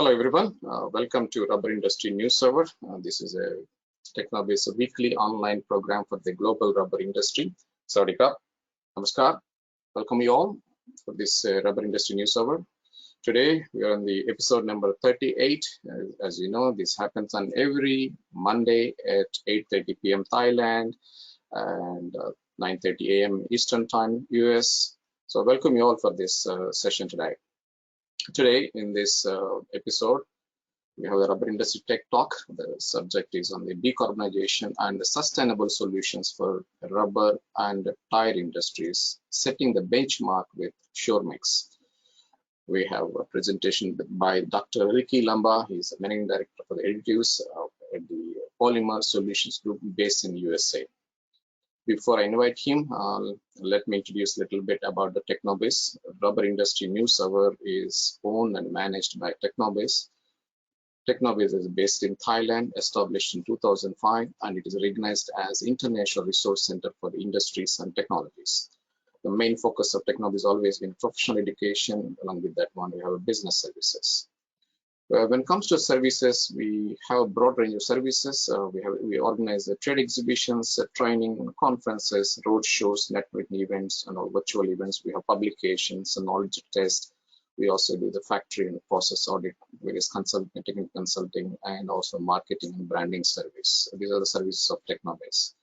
Hello everyone, welcome to Rubber Industry NewsHour. This is a Technobase weekly online program for the global rubber industry. Sawadee krap, namaskar, welcome you all for this Rubber Industry NewsHour. Today we are on the episode number 38. As you know, this happens on every Monday at 8:30 p.m. Thailand and 9:30 a.m. Eastern Time US. So welcome you all for this session today. Today in this episode, we have the Rubber Industry Tech Talk. The subject is on the decarbonization and the sustainable solutions for rubber and tire industries, setting the benchmark with SureMix. We have a presentation by Dr. Ricky Lamba. He's the Managing Director for the additives at the Polymer Solutions Group based in USA. Before I invite him, let me introduce a little bit about the Technobase. Rubber Industry NewsHour is owned and managed by Technobase. Technobase is based in Thailand, established in 2005, and it is recognized as International Resource Center for the Industries and Technologies. The main focus of Technobase has always been professional education. Along with that one, we have business services. When it comes to services, we have a broad range of services. We organize trade exhibitions, training, conferences, road shows, networking events, and all virtual events. We have publications, knowledge tests. We also do the factory and process audit, various consulting, technical consulting, and also marketing and branding service. These are the services of Technobase.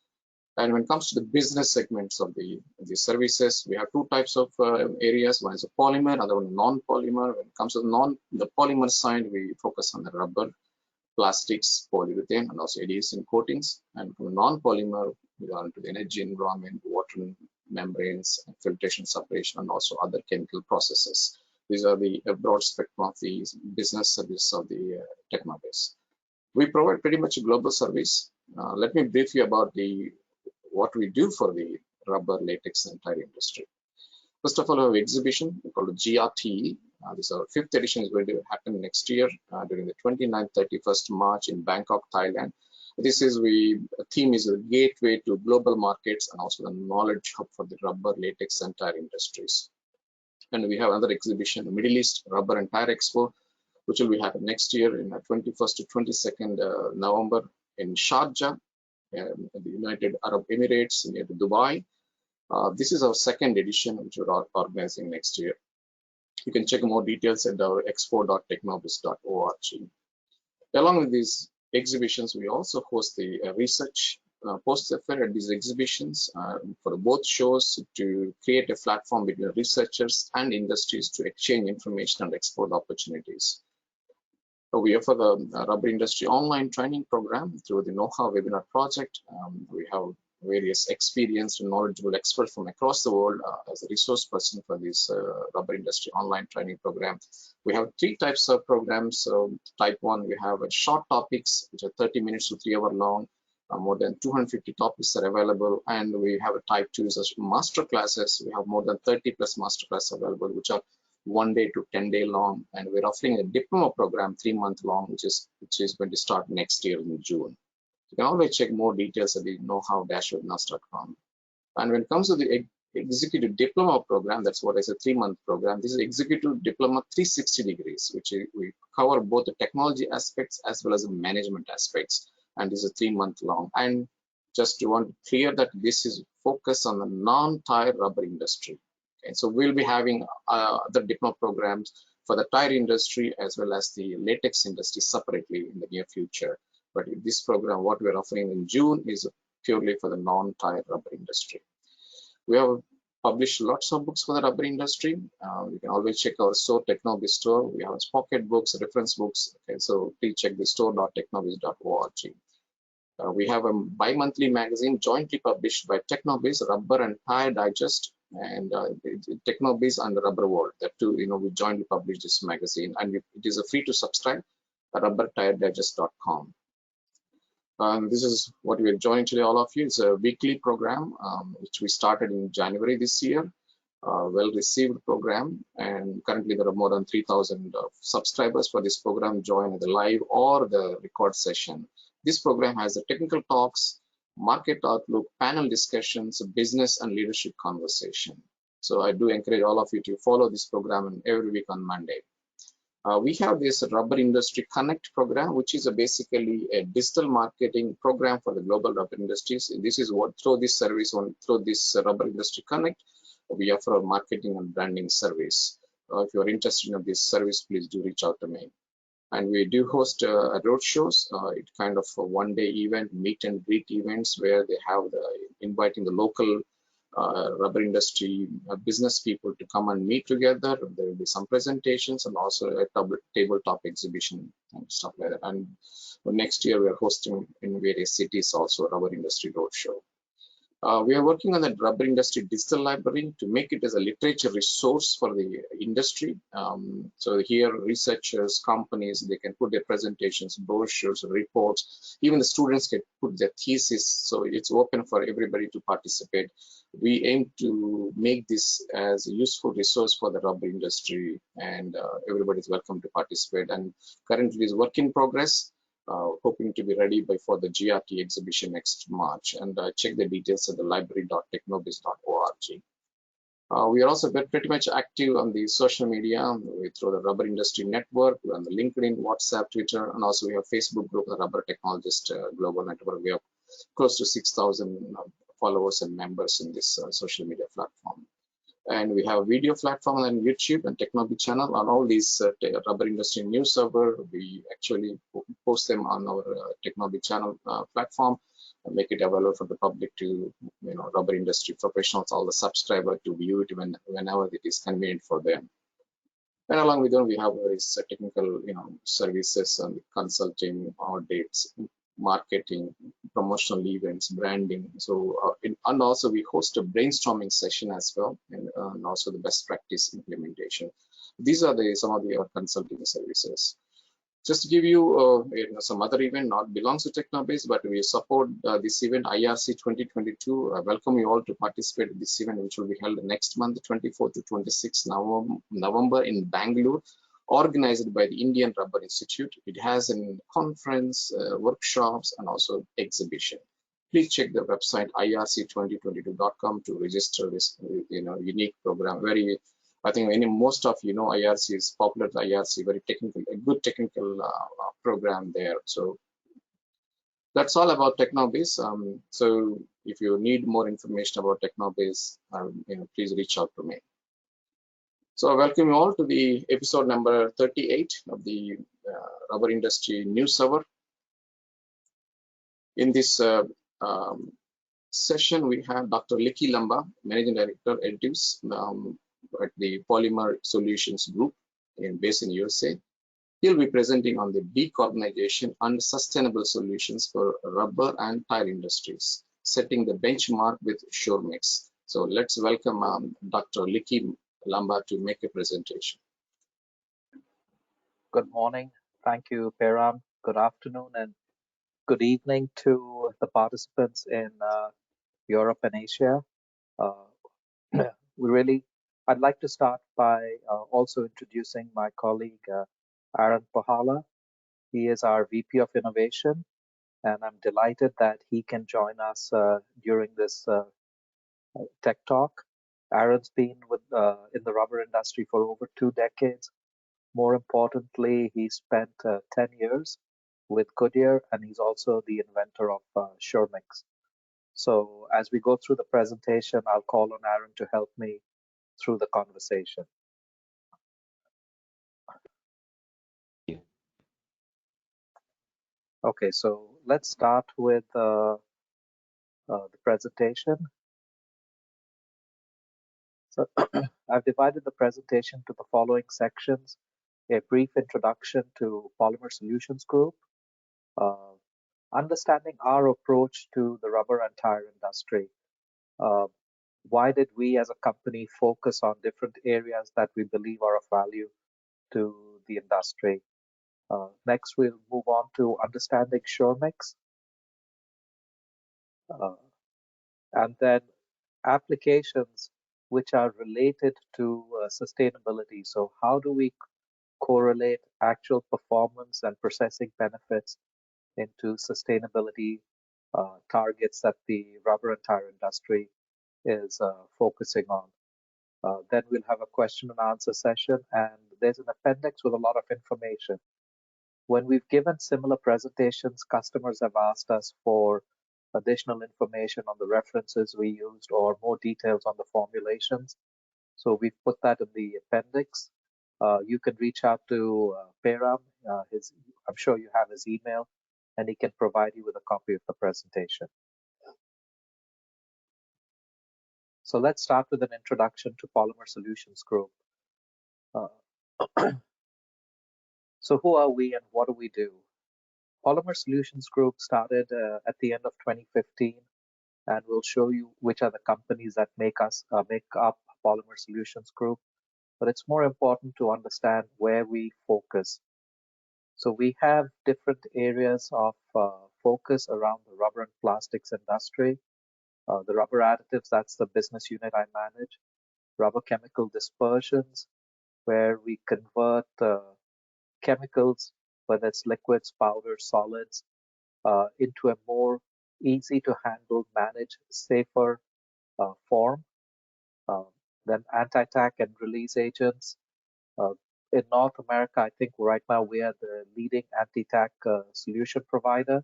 And when it comes to the business segments of the services, we have two types of areas. One is a polymer, other one non-polymer. When it comes to the polymer side, we focus on the rubber, plastics, polyurethane, and also adhesives and coatings. And from non-polymer, we are into the energy, environment, water membranes, filtration, separation, and also other chemical processes. These are the broad spectrum of the business service of the Technobase. We provide pretty much a global service. Let me brief you about what we do for the rubber, latex, and tire industry. First of all, we have an exhibition called GRT. This is our 5th edition, is going to happen next year during the 29th, 31st March in Bangkok, Thailand. This is theme is the gateway to global markets and also the knowledge hub for the rubber, latex, and tire industries. And we have another exhibition, the Middle East Rubber and Tire Expo, which will be happening next year in 21st to 22nd November in Sharjah, the United Arab Emirates near Dubai. This is our 2nd edition, which we are organizing next year. You can check more details at our expo.technobase.org. Along with these exhibitions, we also host the research poster fair at these exhibitions for both shows to create a platform between researchers and industries to exchange information and explore opportunities. We offer the rubber industry online training program through the NewsHour webinar project. We have various experienced and knowledgeable experts from across the world as a resource person for this rubber industry online training program. We have 3 types of programs. So type 1, we have short topics, which are 30 minutes to 3 hours long. More than 250 topics are available. And we have a type 2 is master classes. We have more than 30 plus master classes available, which are 1 day to 10 day long, and we're offering a diploma program 3-month long, which is going to start next year in June. You can always check more details at the knowhow-webinars.com. And when it comes to the executive diploma program, that's what is a 3-month program. This is executive diploma 360 degrees, which we cover both the technology aspects as well as the management aspects. And this is a 3-month long. And just to want to clear that this is focused on the non-tire rubber industry. Okay, so we'll be having other diploma programs for the tire industry as well as the latex industry separately in the near future. But this program, what we're offering in June, is purely for the non-tire rubber industry. We have published lots of books for the rubber industry. You can always check our store, Technobase store. We have pocket books, reference books. Okay, so please check the store.technobase.org. We have a bi-monthly magazine jointly published by Technobase, Rubber and Tire Digest, and Technobase and the Rubber World. That too, we jointly publish this magazine, and it is free to subscribe at rubbertiredigest.com. This is what we are joining today, all of you. It's a weekly program which we started in January this year. Well received program, and currently there are more than 3,000 subscribers for this program join the live or the record session. This program has the technical talks, market outlook, panel discussions, business and leadership conversation. So I do encourage all of you to follow this program every week on Monday. We have this Rubber Industry Connect program, which is basically a digital marketing program for the global rubber industries. This is what through this service, through this Rubber Industry Connect, we offer a marketing and branding service. If you are interested in this service, please do reach out to me. And we do host road shows. It's kind of a one-day event, meet and greet events where they have inviting the local rubber industry business people to come and meet together. There will be some presentations and also a tabletop exhibition and stuff like that. And next year we are hosting in various cities also a rubber industry roadshow. We are working on the rubber industry digital library to make it as a literature resource for the industry. So here researchers, companies, they can put their presentations, brochures, reports, even the students can put their thesis. So it's open for everybody to participate. We aim to make this as a useful resource for the rubber industry, and everybody is welcome to participate. And currently it is work in progress. Hoping to be ready before the GRT exhibition next March, and check the details at the library.technobiz.org. We are also pretty much active on the social media through the Rubber Industry Network, on the LinkedIn, WhatsApp, Twitter, and also we have Facebook group, the Rubber Technologist Global Network. We have close to 6,000 followers and members in this social media platform. And we have a video platform on YouTube and Technobi channel. On all these rubber industry news server, we actually post them on our Technobi channel platform and make it available for the public to, rubber industry professionals, all the subscribers to view it whenever it is convenient for them. And along with them, we have various technical, services and consulting, audits, marketing, promotional events, branding. So, and also we host a brainstorming session as well, and also the best practice implementation. These are some of the consulting services. Just to give you, some other event not belongs to Technobiz, but we support this event, IRC 2022. I welcome you all to participate in this event, which will be held next month, 24th to 26th November in Bangalore, organized by the Indian Rubber Institute. It has a conference, workshops, and also exhibition. Please check the website irc2022.com to register this, unique program. I think most of IRC is popular. IRC, very technical, a good technical program there. So that's all about Technobiz. So if you need more information about Technobiz, please reach out to me. So I welcome you all to the episode number 38 of the Rubber Industry News Hour. In this session, we have Dr. Licky Lamba, Managing Director, EDUS, at the Polymer Solutions Group based in USA. He'll be presenting on the decarbonization and sustainable solutions for rubber and tire industries, setting the benchmark with SureMix. So let's welcome Dr. Licky Lamba to make a presentation. Good morning. Thank you, Peram. Good afternoon and good evening to the participants in Europe and Asia. I'd like to start by also introducing my colleague, Aaron Pahala. He is our VP of Innovation, and I'm delighted that he can join us during this tech talk. Aaron's been in the rubber industry for over 2 decades. More importantly, he spent 10 years with Goodyear, and he's also the inventor of SureMix. So as we go through the presentation, I'll call on Aaron to help me through the conversation. Okay, so let's start with the presentation. So I've divided the presentation to the following sections: a brief introduction to Polymer Solutions Group, understanding our approach to the rubber and tire industry. Why did we as a company focus on different areas that we believe are of value to the industry? Next, we'll move on to understanding SureMix, and then applications which are related to sustainability. So how do we correlate actual performance and processing benefits into sustainability targets that the rubber and tire industry is focusing on? Then we'll have a question and answer session, and there's an appendix with a lot of information. When we've given similar presentations, customers have asked us for additional information on the references we used or more details on the formulations. So we've put that in the appendix. You can reach out to Peram. I'm sure you have his email, and he can provide you with a copy of the presentation. So let's start with an introduction to Polymer Solutions Group. So who are we and what do we do? Polymer Solutions Group started at the end of 2015, and we'll show you which are the companies that make up Polymer Solutions Group. But it's more important to understand where we focus. So we have different areas of focus around the rubber and plastics industry. The rubber additives, that's the business unit I manage. Rubber chemical dispersions, where we convert chemicals, whether it's liquids, powders, solids, into a more easy to handle, manage, safer form. Then anti-tack and release agents. In North America, I think right now we are the leading anti-tack solution provider.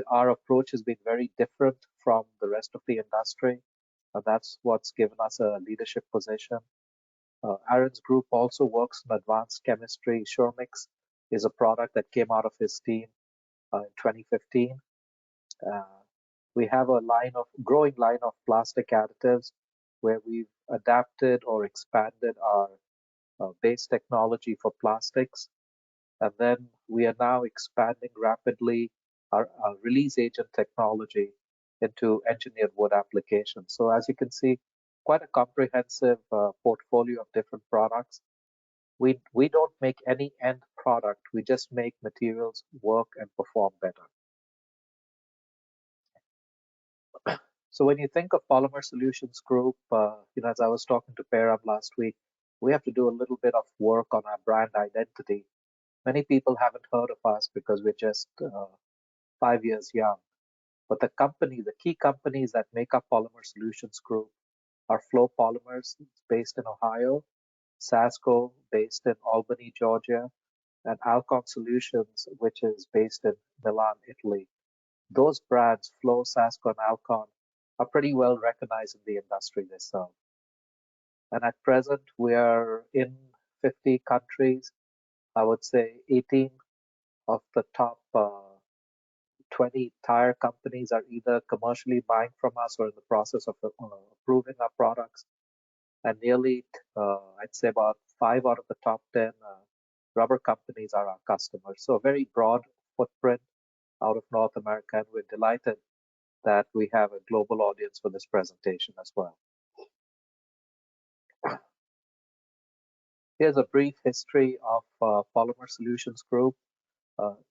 Our approach has been very different from the rest of the industry. That's what's given us a leadership position. Aaron's group also works in advanced chemistry. SureMix is a product that came out of his team in 2015. We have a growing line of plastic additives where we've adapted or expanded our base technology for plastics. And then we are now expanding rapidly our release agent technology into engineered wood applications. So as you can see, quite a comprehensive portfolio of different products. We don't make any end product. We just make materials work and perform better. So when you think of Polymer Solutions Group, as I was talking to Peram last week, we have to do a little bit of work on our brand identity. Many people haven't heard of us because we're just 5 years young. But the key companies that make up Polymer Solutions Group are Flow Polymers, based in Ohio, Sasco, based in Albany, Georgia, and Alcon Solutions, which is based in Milan, Italy. Those brands, Flow, Sasco, and Alcon, are pretty well recognized in the industry they serve. And at present, we are in 50 countries. I would say 18 of the top 20 tire companies are either commercially buying from us or in the process of approving our products. And nearly, I'd say about 5 out of the top 10 rubber companies are our customers. So a very broad footprint out of North America, and we're delighted that we have a global audience for this presentation as well. Here's a brief history of Polymer Solutions Group.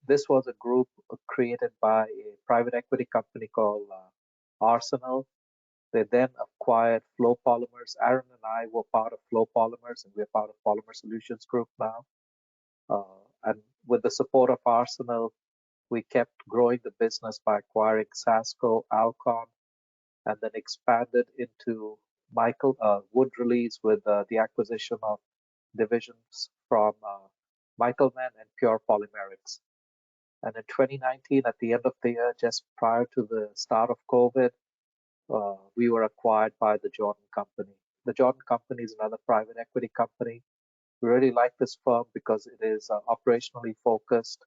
This was a group created by a private equity company called Arsenal. They then acquired Flow Polymers. Aaron and I were part of Flow Polymers, and we're part of Polymer Solutions Group now. And with the support of Arsenal, we kept growing the business by acquiring Sasco, Alcon, and then expanded into wood release with the acquisition of divisions from Michelman and Pure Polymerics. And in 2019, at the end of the year, just prior to the start of COVID, we were acquired by the Jordan Company. The Jordan Company is another private equity company. We really like this firm because it is operationally focused,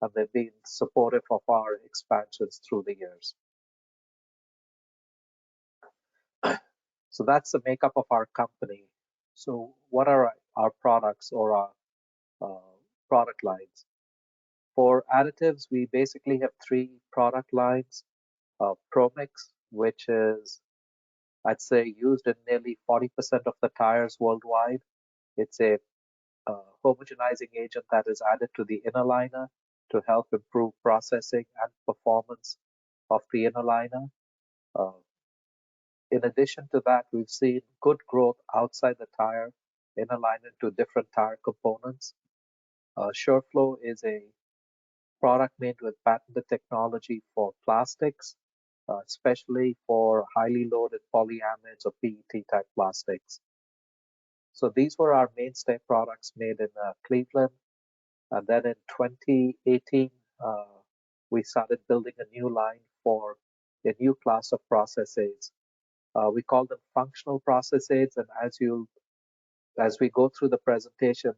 and they've been supportive of our expansions through the years. So that's the makeup of our company. So what are our products or our product lines? For additives, we basically have 3 product lines. Promix, which is, I'd say, used in nearly 40% of the tires worldwide. It's a homogenizing agent that is added to the inner liner to help improve processing and performance of the inner liner. In addition to that, we've seen good growth outside the tire inner liner to different tire components. SureFlow is a product made with patented technology for plastics, especially for highly loaded polyamides or PET type plastics. So these were our mainstay products made in Cleveland. And then in 2018, we started building a new line for a new class of process aids. We call them functional process aids. And as we go through the presentation,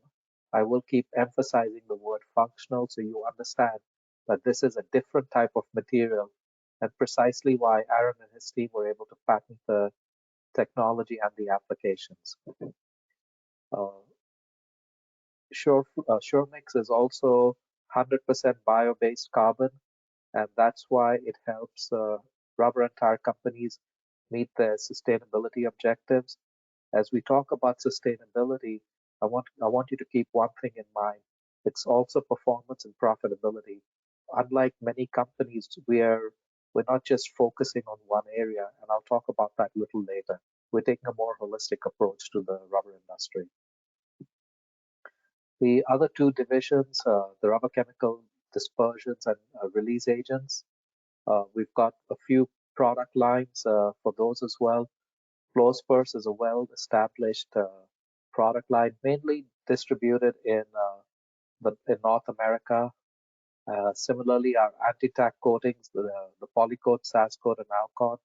I will keep emphasizing the word functional so you understand that this is a different type of material and precisely why Aaron and his team were able to patent the technology and the applications. SureMix is also 100% bio-based carbon, and that's why it helps rubber and tire companies meet their sustainability objectives. As we talk about sustainability, I want you to keep one thing in mind. It's also performance and profitability. Unlike many companies, we're not just focusing on one area, and I'll talk about that a little later. We're taking a more holistic approach to the rubber industry. The other two divisions, the rubber chemical dispersions and release agents, we've got a few product lines for those as well. Fluorospurs is a well-established product line, mainly distributed in North America. Similarly, our anti-tack coatings, the Polycoat, Sascoat, and Alcon,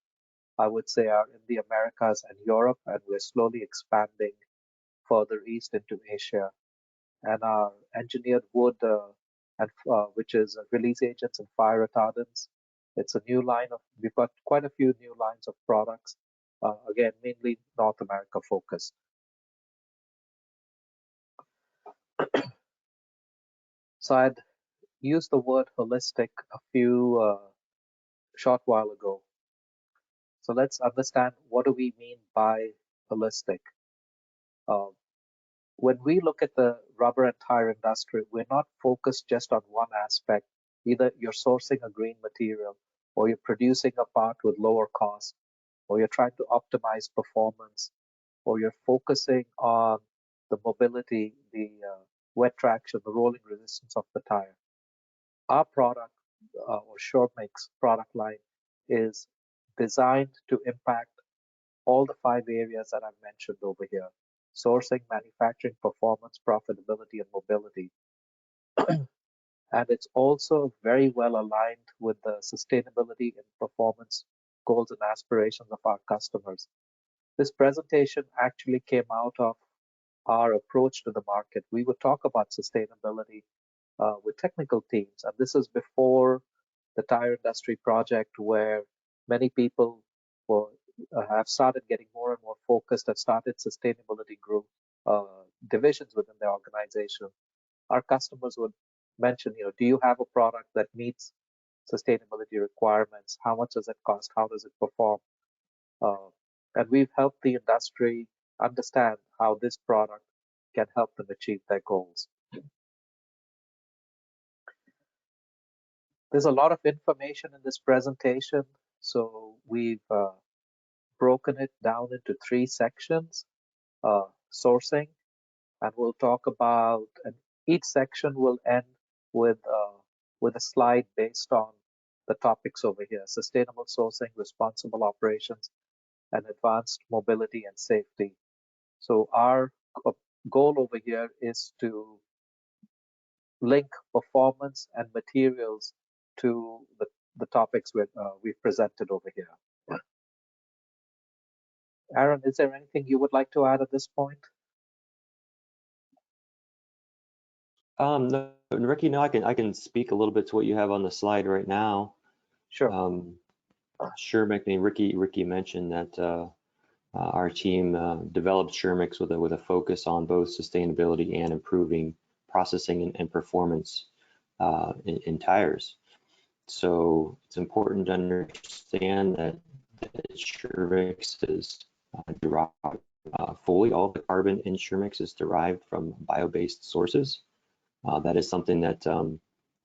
I would say are in the Americas and Europe, and we're slowly expanding further east into Asia. And our engineered wood, which is release agents and fire retardants. It's a new line we've got quite a few new lines of products, again, mainly North America focused. So I'd used the word holistic a short while ago. So let's understand, what do we mean by holistic? When we look at the rubber and tire industry, we're not focused just on one aspect. Either you're sourcing a green material, or you're producing a part with lower cost, or you're trying to optimize performance, or you're focusing on the mobility, the wet traction, the rolling resistance of the tire. Our product, or SureMix product line, is designed to impact all the 5 areas that I've mentioned over here: sourcing, manufacturing, performance, profitability, and mobility. And it's also very well aligned with the sustainability and performance goals and aspirations of our customers. This presentation actually came out of our approach to the market. We would talk about sustainability with technical teams, and this is before the tire industry project, where many people have started getting more and more focused and started sustainability group divisions within their organization. Our customers would mention, do you have a product that meets sustainability requirements? How much does it cost? How does it perform? And we've helped the industry understand how this product can help them achieve their goals. There's a lot of information in this presentation, so we've broken it down into 3 sections. Sourcing, and we'll talk about, and each section will end with a slide based on the topics over here: sustainable sourcing, responsible operations, and advanced mobility and safety. So our goal over here is to link performance and materials to the topics we've presented over here. Aaron, is there anything you would like to add at this point? No, Ricky, no, I can speak a little bit to what you have on the slide right now. Sure. SureMix, I mean, Ricky mentioned that our team developed SureMix with a focus on both sustainability and improving processing and performance in tires. So it's important to understand that SureMix is derived fully. All of the carbon in SureMix is derived from bio-based sources. That is something that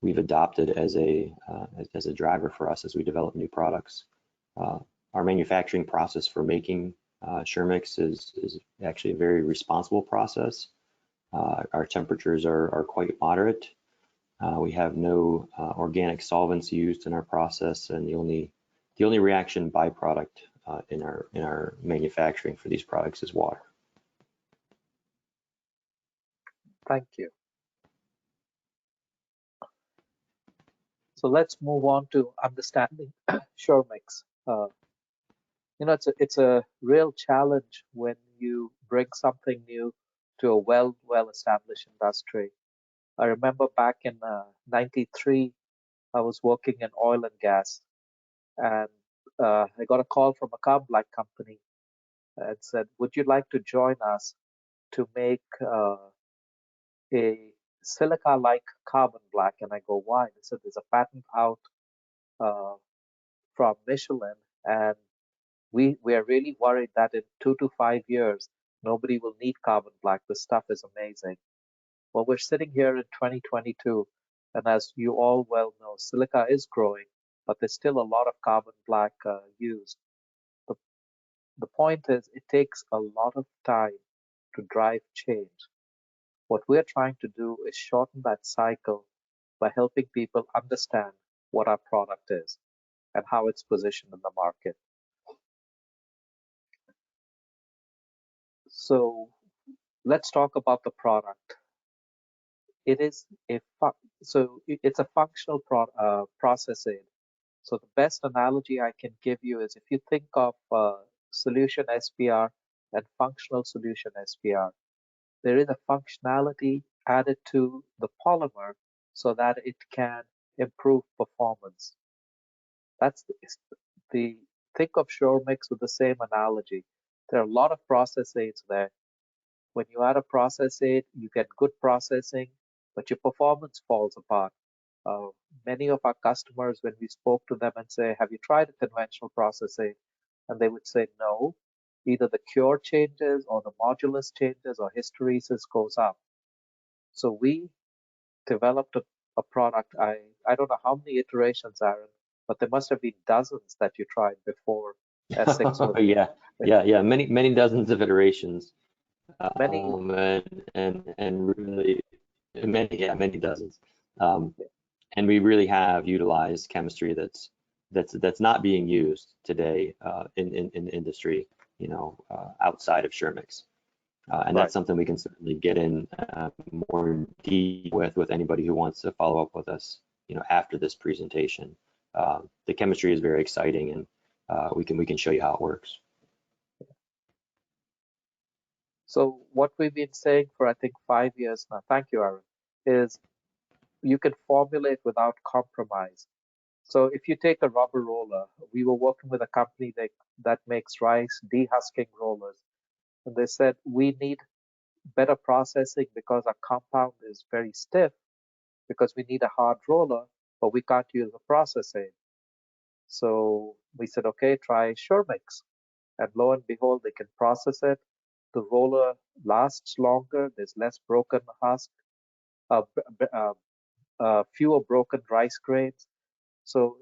we've adopted as a driver for us as we develop new products. Our manufacturing process for making SureMix is actually a very responsible process. Our temperatures are quite moderate. We have no organic solvents used in our process, and the only reaction byproduct in our manufacturing for these products is water. Thank you. So let's move on to understanding SureMix. It's a real challenge when you bring something new to a well-established industry. I remember back in '93, I was working in oil and gas, and I got a call from a carbon black company and said, "Would you like to join us to make a silica-like carbon black?" And I go, "Why?" They said, "There's a patent out uh, from Michelin, and we are really worried that in 2 to 5 years, nobody will need carbon black. This stuff is amazing." Well, we're sitting here in 2022, and as you all well know, silica is growing, but there's still a lot of carbon black used. The, the point is, it takes a lot of time to drive change. What we're trying to do is shorten that cycle by helping people understand what our product is and how it's positioned in the market. So let's talk about the product. It is it's a functional process aid. So the best analogy I can give you is if you think of solution SPR and functional solution SPR, there is a functionality added to the polymer so that it can improve performance. That's the think of SureMix with the same analogy. There are a lot of process aids there. When you add a process aid, you get good processing, but your performance falls apart. Uh, Many of our customers, when we spoke to them and say, "Have you tried a conventional process aid?" And they would say, "No." Either the cure changes or the modulus changes or hysteresis goes up. So we developed a product. I don't know how many iterations, Aaron, but there must have been dozens that you tried before S6 was yeah. Many dozens of iterations, many. and really many dozens. And we really have utilized chemistry that's not being used today in the industry, outside of SureMix. And Right. that's something we can certainly get in more deep with anybody who wants to follow up with us, after this presentation. The chemistry is very exciting, and we can show you how it works. So what we've been saying for I think 5 years now, thank you, Aaron, is you can formulate without compromise. So if you take a rubber roller, we were working with a company that makes rice dehusking rollers, and they said we need better processing because our compound is very stiff, because we need a hard roller, but we can't use a process aid. So we said, okay, try SureMix. And lo and behold, they can process it. The roller lasts longer. There's less broken husk, fewer broken rice grains. So,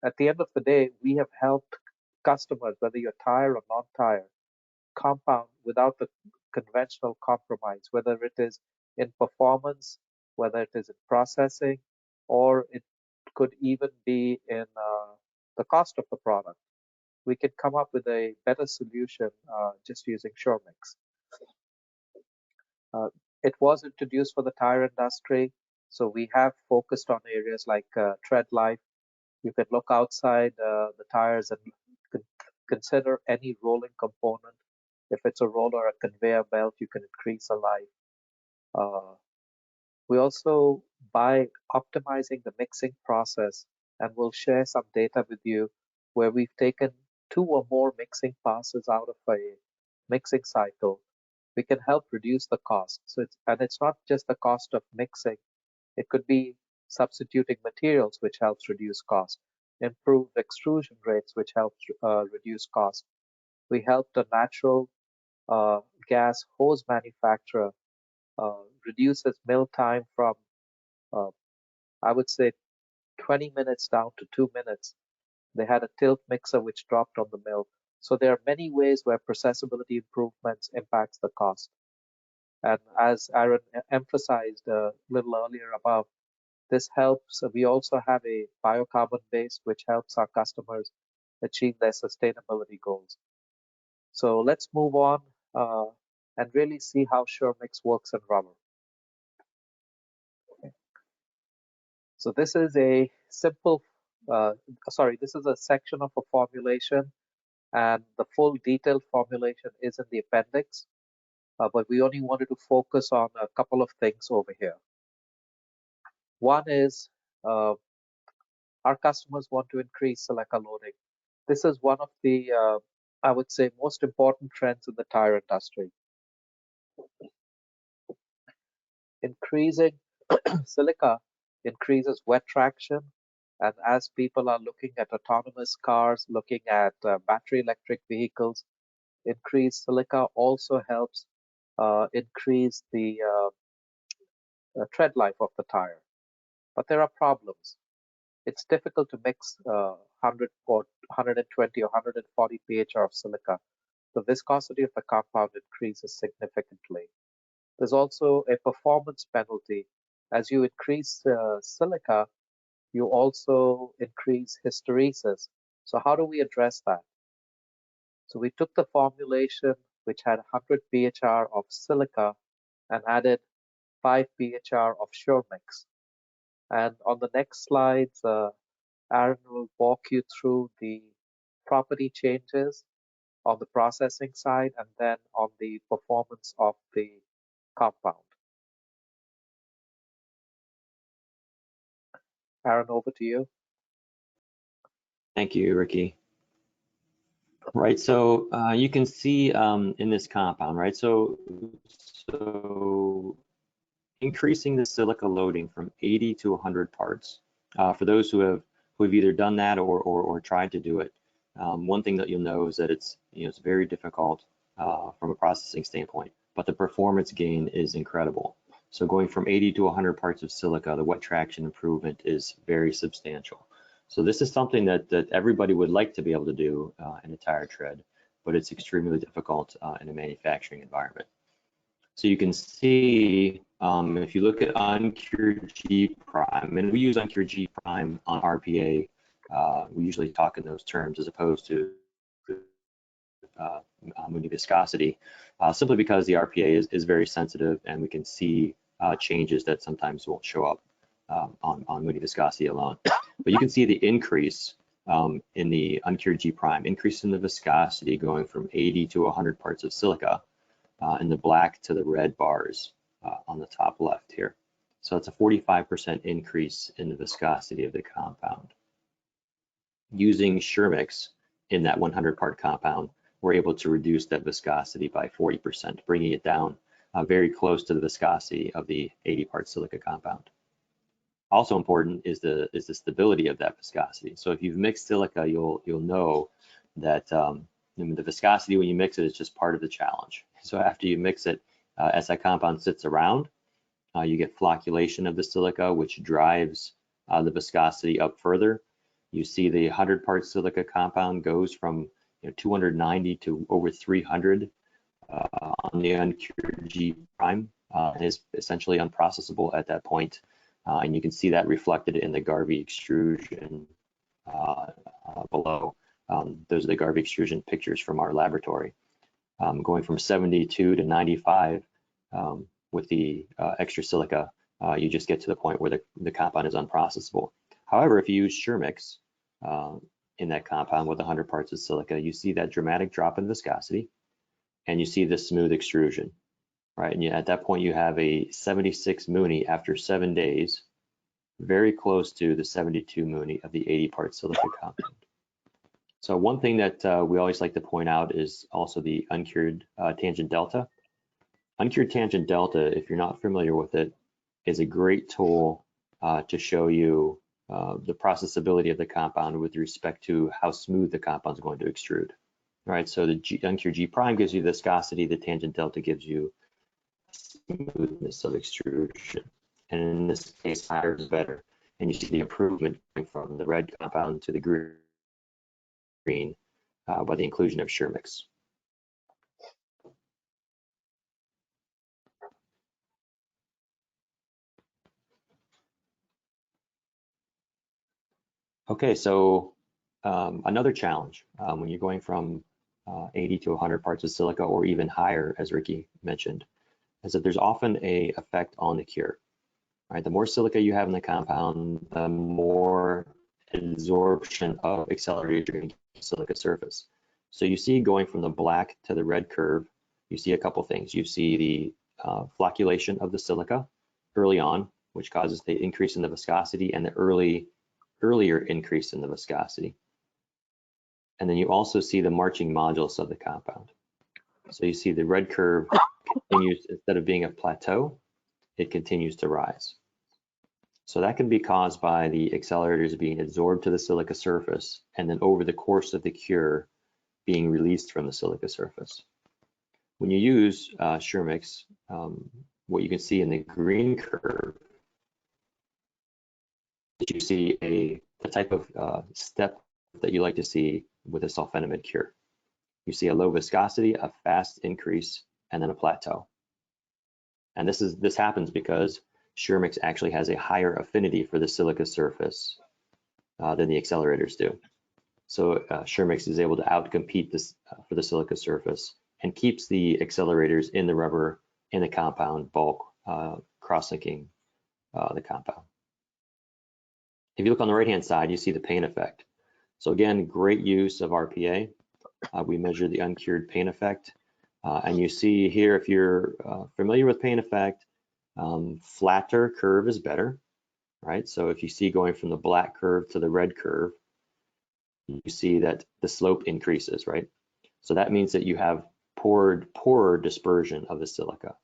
at the end of the day, we have helped customers, whether you're tire or non-tire, compound without the conventional compromise, whether it is in performance, whether it is in processing, or it could even be in the cost of the product. We can come up with a better solution just using SureMix. It was introduced for the tire industry, so we have focused on areas like tread life. You can look outside the tires and consider any rolling component. If it's a roller or a conveyor belt, you can increase the life. We also, by optimizing the mixing process, and we'll share some data with you where we've taken 2 or more mixing passes out of a mixing cycle, we can help reduce the cost. So it's not just the cost of mixing. It could be substituting materials, which helps reduce cost, improved extrusion rates, which helps reduce cost. We helped a natural gas hose manufacturer reduce its mill time from, I would say, 20 minutes down to 2 minutes. They had a tilt mixer which dropped on the mill. So there are many ways where processability improvements impacts the cost. And as Aaron emphasized a little earlier above, this helps. We also have a biocarbon base which helps our customers achieve their sustainability goals. So let's move on and really see how SureMix works in rubber. Okay. So this is a simple, this is a section of a formulation, and the full detailed formulation is in the appendix, but we only wanted to focus on a couple of things over here. One is our customers want to increase silica loading. This is one of the, I would say, most important trends in the tire industry. Increasing silica increases wet traction, and as people are looking at autonomous cars, looking at battery electric vehicles, increased silica also helps increase the tread life of the tire. But there are problems. It's difficult to mix 100 or 120 or 140 pHr of silica. The viscosity of the compound increases significantly. There's also a performance penalty. As you increase silica, you also increase hysteresis. So how do we address that? So we took the formulation which had 100 pHr of silica and added 5 pHr of SureMix. And on the next slides, Aaron will walk you through the property changes on the processing side and then on the performance of the compound. Aaron, over to you. Thank you, Ricky. Right, so you can see in this compound, right? So increasing the silica loading from 80 to 100 parts. For those who've either done that or tried to do it, one thing that you'll know is that it's very difficult from a processing standpoint, but the performance gain is incredible. So going from 80 to 100 parts of silica, the wet traction improvement is very substantial. So this is something that everybody would like to be able to do in a tire tread, but it's extremely difficult in a manufacturing environment. So you can see if you look at uncured G prime, and we use uncured G prime on RPA, we usually talk in those terms as opposed to Mooney viscosity, simply because the RPA is very sensitive and we can see changes that sometimes won't show up on Mooney viscosity alone. But you can see the increase in the uncured G prime, increase in the viscosity going from 80 to 100 parts of silica in the black to the red bars on the top left here. So it's a 45% increase in the viscosity of the compound. Using SureMix in that 100 part compound, we're able to reduce that viscosity by 40%, bringing it down very close to the viscosity of the 80 part silica compound. Also important is the stability of that viscosity. So if you've mixed silica, you'll know that the viscosity when you mix it is just part of the challenge. So after you mix it, as that compound sits around, you get flocculation of the silica, which drives the viscosity up further. You see the 100 part silica compound goes from 290 to over 300 on the uncured G prime. It is essentially unprocessable at that point. And you can see that reflected in the Garvey extrusion below. Those are the Garvey extrusion pictures from our laboratory. Going from 72 to 95 with the extra silica, you just get to the point where the compound is unprocessable. However, if you use SureMix in that compound with 100 parts of silica, you see that dramatic drop in viscosity, and you see the smooth extrusion, right? And at that point, you have a 76 Mooney after 7 days, very close to the 72 Mooney of the 80 part silica compound. So one thing that we always like to point out is also the uncured tangent delta. Uncured tangent delta, if you're not familiar with it, is a great tool to show you the processability of the compound with respect to how smooth the compound is going to extrude. All right, so the uncured G prime gives you viscosity, the tangent delta gives you smoothness of extrusion. And in this case, higher is better. And you see the improvement going from the red compound to the green by the inclusion of SureMix. Okay, so another challenge when you're going from 80 to 100 parts of silica or even higher, as Ricky mentioned, is that there's often a effect on the cure. Right? The more silica you have in the compound, the more absorption of accelerator in the silica surface. So you see going from the black to the red curve, you see a couple things. You see the flocculation of the silica early on, which causes the increase in the viscosity and the earlier increase in the viscosity. And then you also see the marching modulus of the compound. So you see the red curve continues, instead of being a plateau, it continues to rise. So that can be caused by the accelerators being absorbed to the silica surface and then over the course of the cure being released from the silica surface. When you use SureMix, what you can see in the green curve, you see the type of step that you like to see with a sulfenamide cure. You see a low viscosity, a fast increase, and then a plateau. And this happens because SureMix actually has a higher affinity for the silica surface than the accelerators do. So SureMix is able to outcompete this for the silica surface and keeps the accelerators in the rubber, in the compound bulk, cross-linking the compound. If you look on the right-hand side, you see the pain effect. So again, great use of RPA. We measure the uncured pain effect. And you see here, if you're familiar with pain effect, flatter curve is better, right? So if you see going from the black curve to the red curve, you see that the slope increases, right? So that means that you have poorer dispersion of the silica.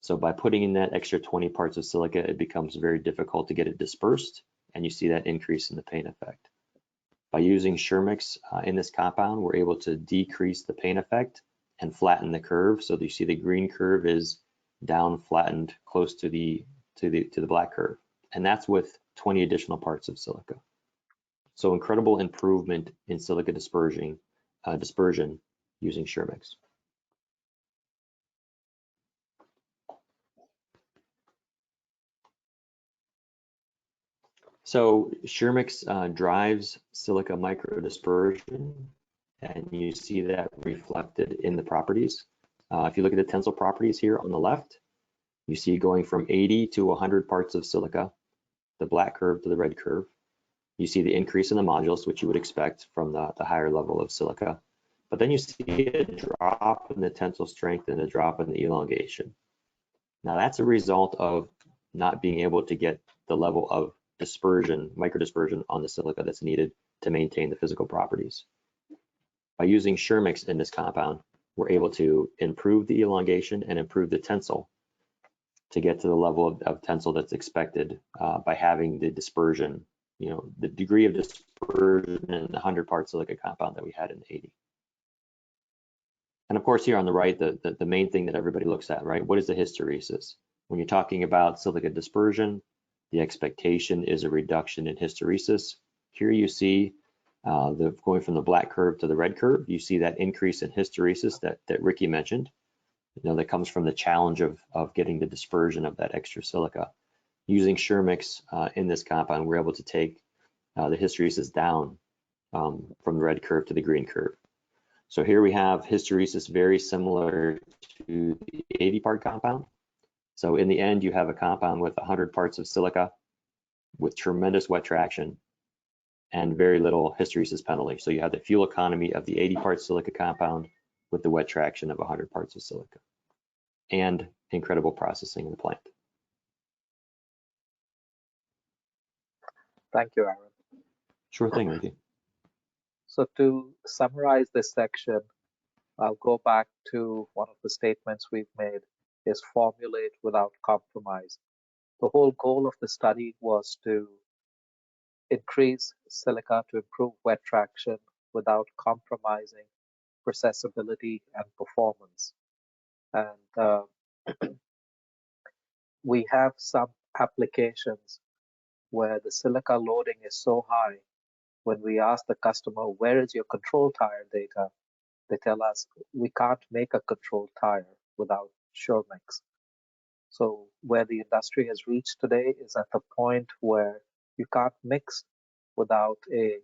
So by putting in that extra 20 parts of silica, it becomes very difficult to get it dispersed, and you see that increase in the pain effect. By using SureMix in this compound, we're able to decrease the pain effect and flatten the curve. So you see the green curve is down flattened close to the black curve, and that's with 20 additional parts of silica. So incredible improvement in silica dispersion using SureMix. So SureMix drives silica microdispersion, and you see that reflected in the properties. If you look at the tensile properties here on the left, you see going from 80 to 100 parts of silica, the black curve to the red curve. You see the increase in the modulus, which you would expect from the higher level of silica. But then you see a drop in the tensile strength and a drop in the elongation. Now that's a result of not being able to get the level of dispersion, microdispersion on the silica that's needed to maintain the physical properties. By using SureMix in this compound, we're able to improve the elongation and improve the tensile to get to the level of tensile that's expected by having the dispersion, the degree of dispersion in the 100 part silica compound that we had in the 80. And of course, here on the right, the main thing that everybody looks at, right? What is the hysteresis? When you're talking about silica dispersion, the expectation is a reduction in hysteresis. Here you see going from the black curve to the red curve, you see that increase in hysteresis that Ricky mentioned. That comes from the challenge of getting the dispersion of that extra silica. Using SureMix in this compound, we're able to take the hysteresis down from the red curve to the green curve. So here we have hysteresis very similar to the 80 part compound. So in the end, you have a compound with 100 parts of silica with tremendous wet traction and very little hysteresis penalty. So you have the fuel economy of the 80 part silica compound with the wet traction of 100 parts of silica and incredible processing in the plant. Thank you, Aaron. Sure thing, Ricky. So to summarize this section, I'll go back to one of the statements we've made, is formulate without compromise. The whole goal of the study was to increase silica to improve wet traction without compromising processability and performance. And we have some applications where the silica loading is so high, when we ask the customer, where is your control tire data? They tell us, we can't make a control tire without SureMix. So where the industry has reached today is at the point where you can't mix without a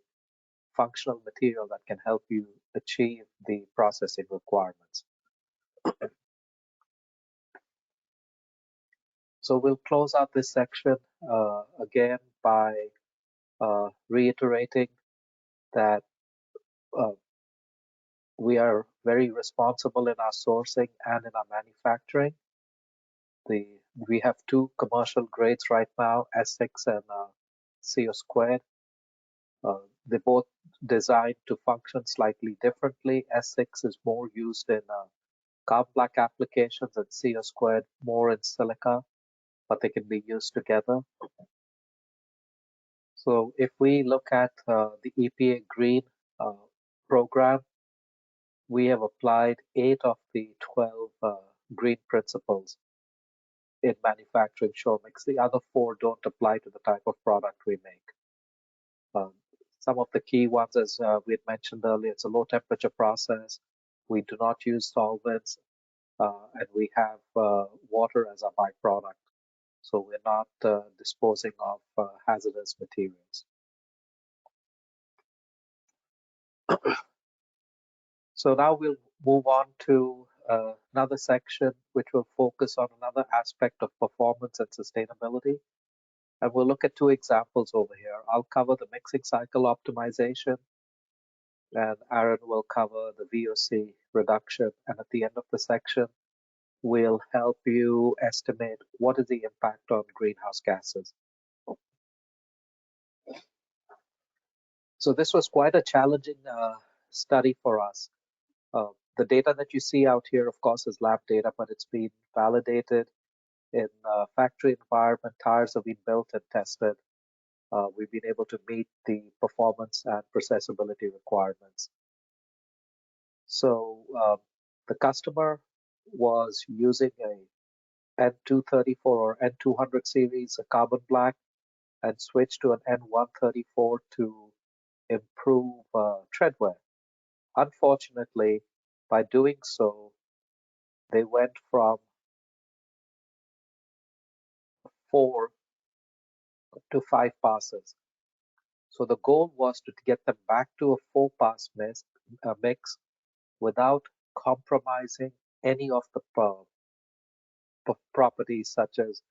functional material that can help you achieve the processing requirements. So we'll close out this section again by reiterating that we are very responsible in our sourcing and in our manufacturing. We have two commercial grades right now, S6 and CO squared. They're both designed to function slightly differently. S6 is more used in carbon black applications and CO squared more in silica, but they can be used together. So if we look at the EPA Green program, we have applied 8 of the 12 green principles in manufacturing Shoremix. The other 4 don't apply to the type of product we make. Some of the key ones, as we had mentioned earlier, it's a low temperature process. We do not use solvents, and we have water as a byproduct. So we're not disposing of hazardous materials. So now we'll move on to another section which will focus on another aspect of performance and sustainability. And we'll look at 2 examples over here. I'll cover the mixing cycle optimization, and Aaron will cover the VOC reduction. And at the end of the section, we'll help you estimate what is the impact on greenhouse gases. So this was quite a challenging study for us. The data that you see out here, of course, is lab data, but it's been validated in factory environment. Tires have been built and tested. We've been able to meet the performance and processability requirements. So the customer was using a N234 or N200 series, a carbon black, and switched to an N134 to improve tread wear. Unfortunately, by doing so, they went from 4 to 5 passes. So the goal was to get them back to a 4-pass mix without compromising any of the properties such as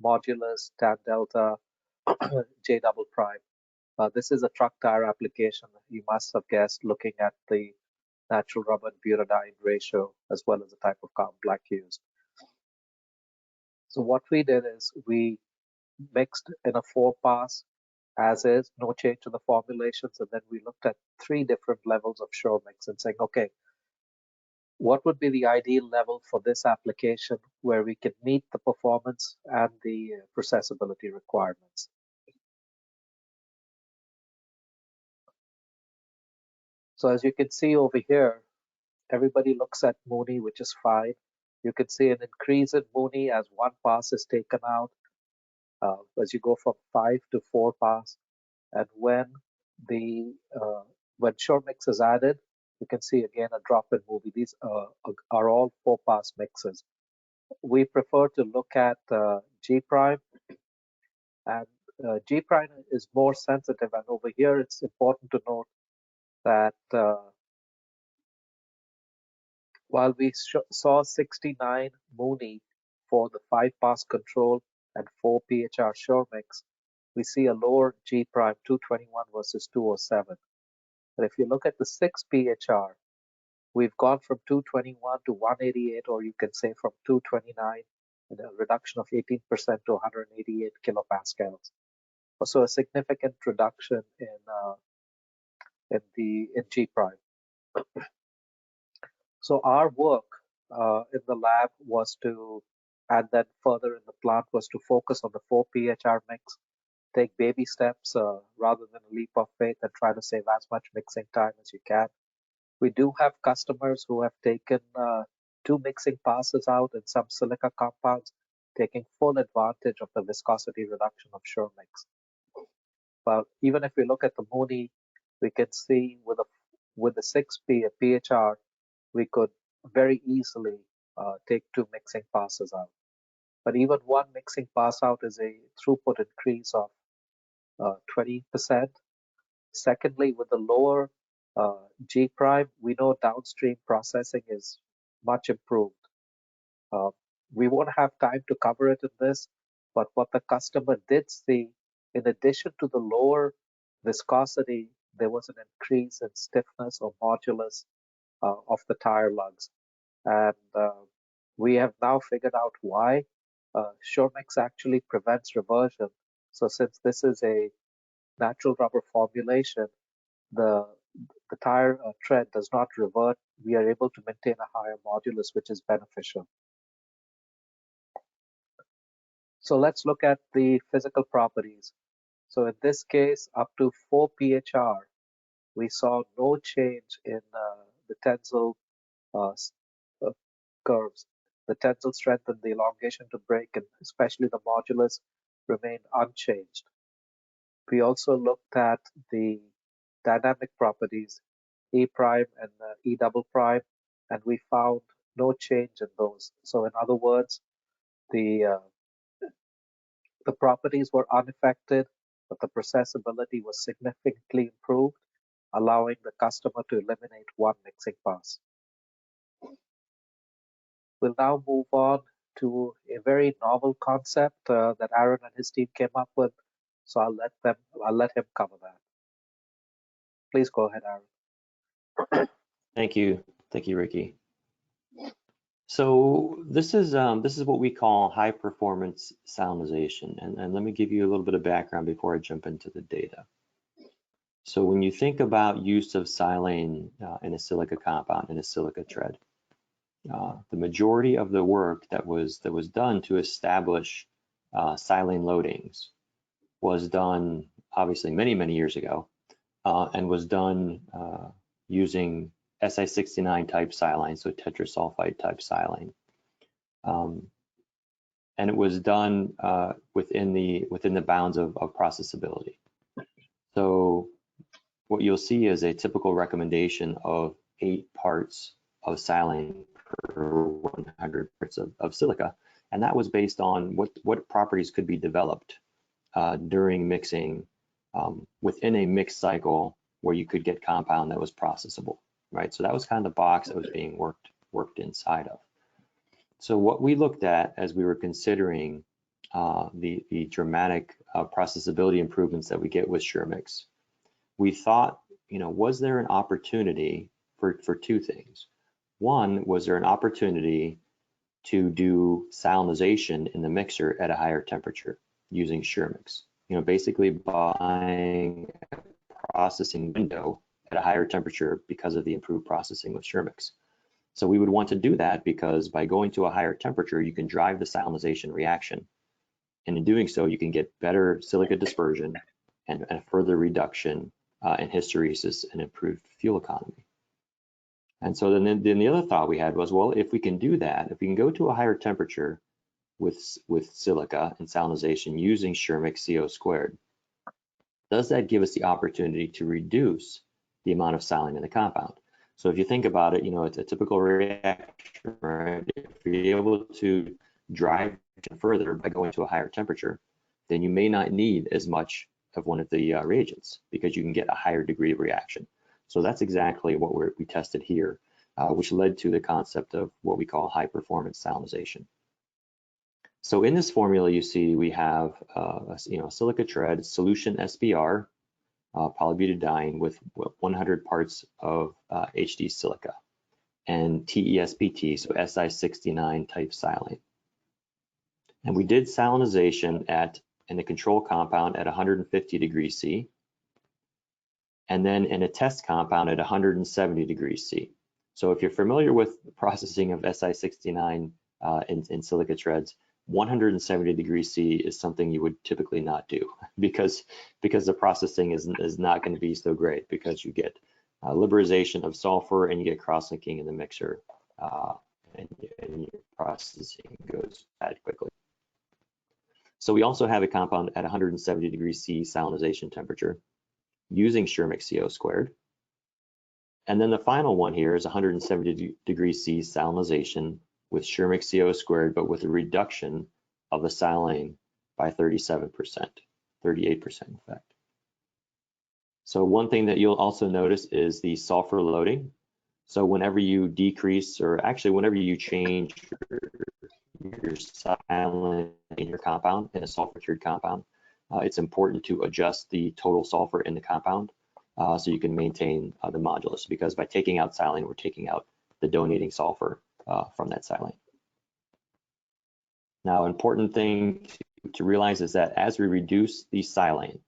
modulus, tan delta, J double prime. This is a truck tire application. You must have guessed looking at the natural rubber and butadiene ratio as well as the type of carbon black used. So what we did is we mixed in a 4-pass as is, no change to the formulations, and then we looked at 3 different levels of Shoremix and saying, okay, what would be the ideal level for this application where we can meet the performance and the processability requirements? So as you can see over here, everybody looks at Mooney, which is fine. You can see an increase in Mooney as 1 pass is taken out, as you go from 5 to 4 pass. And when Shoremix is added, you can see again a drop in Mooney. These are all 4-pass mixes. We prefer to look at G prime, and G prime is more sensitive. And over here, it's important to note that while we saw 69 Mooney for the 5-pass control and 4 PHR Shoremix, we see a lower G prime, 221 versus 207. And if you look at the 6 PHR, we've gone from 221 to 188, or you can say from 229, and a reduction of 18% to 188 kilopascals. So a significant reduction in G prime. So our work in the lab was to, and then further in the plant, was to focus on the 4 PHR mix, take baby steps rather than a leap of faith, and try to save as much mixing time as you can. We do have customers who have taken 2 mixing passes out in some silica compounds, taking full advantage of the viscosity reduction of Shoremix. But even if we look at the Mooney, we can see with the 6 PHR, we could very easily take 2 mixing passes out. But even 1 mixing pass out is a throughput increase of 20%. Secondly, with the lower G prime, we know downstream processing is much improved. We won't have time to cover it in this, but what the customer did see, in addition to the lower viscosity, there was an increase in stiffness or modulus of the tire lugs. And we have now figured out why. SureMix actually prevents reversion. So since this is a natural rubber formulation, the tire tread does not revert. We are able to maintain a higher modulus, which is beneficial. So let's look at the physical properties. So in this case, up to 4 phr, we saw no change in the tensile uh, curves. The tensile strength and the elongation to break, and especially the modulus, remained unchanged. We also looked at the dynamic properties, E prime and E double prime, and we found no change in those. So in other words, the properties were unaffected, but the processability was significantly improved, allowing the customer to eliminate one mixing pass. We'll now move on to a very novel concept that Aaron and his team came up with. So I'll let him cover that. Please go ahead, Aaron. Thank you, Ricky. So this is what we call high performance salinization, and let me give you a little bit of background before I jump into the data. So when you think about use of silane in a silica compound, in a silica tread, the majority of the work that was done to establish silane loadings was done obviously many years ago, and was done using Si69 type silane, so tetrasulfide type silane, and it was done within the bounds of processability. So what you'll see is a typical recommendation of 8 parts of silane per 100 parts of silica, and that was based on what properties could be developed during mixing within a mixed cycle where you could get compound that was processable, right? So that was kind of the box that was being worked inside of. So what we looked at as we were considering the dramatic processability improvements that we get with SureMix, we thought, was there an opportunity for 2 things? One, was there an opportunity to do salinization in the mixer at a higher temperature using SureMix? Basically buying a processing window at a higher temperature because of the improved processing with SureMix. So we would want to do that because by going to a higher temperature, you can drive the salinization reaction. And in doing so, you can get better silica dispersion and a further reduction in hysteresis and improved fuel economy. And so then the other thought we had was, well, if we can do that, if we can go to a higher temperature with silica and salinization using SureMix CO squared, does that give us the opportunity to reduce the amount of silane in the compound? So if you think about it, it's a typical reaction, right? If you're able to drive further by going to a higher temperature, then you may not need as much of one of the reagents because you can get a higher degree of reaction. So that's exactly what we tested here, which led to the concept of what we call high performance salinization. So in this formula, you see we have a silica tread solution SBR, polybutadiene with 100 parts of HD silica, and TESPT, so Si69 type silane. And we did salinization in the control compound at 150 degrees C, and then in a test compound at 170 degrees C. So if you're familiar with the processing of Si69 in silica treads, 170 degrees C is something you would typically not do because the processing is not going to be so great, because you get liberation of sulfur and you get cross-linking in the mixer, and your processing goes bad quickly. So we also have a compound at 170 degrees C salinization temperature using SureMix CO squared. And then the final one here is 170 degrees C salinization with SureMix CO squared, but with a reduction of the silane by 37%, 38% in fact. So one thing that you'll also notice is the sulfur loading. So whenever you decrease, or actually whenever you change your silane in your compound, in a sulfur cured compound, it's important to adjust the total sulfur in the compound so you can maintain the modulus, because by taking out silane, we're taking out the donating sulfur from that silane. Now, important thing to realize is that as we reduce the silane,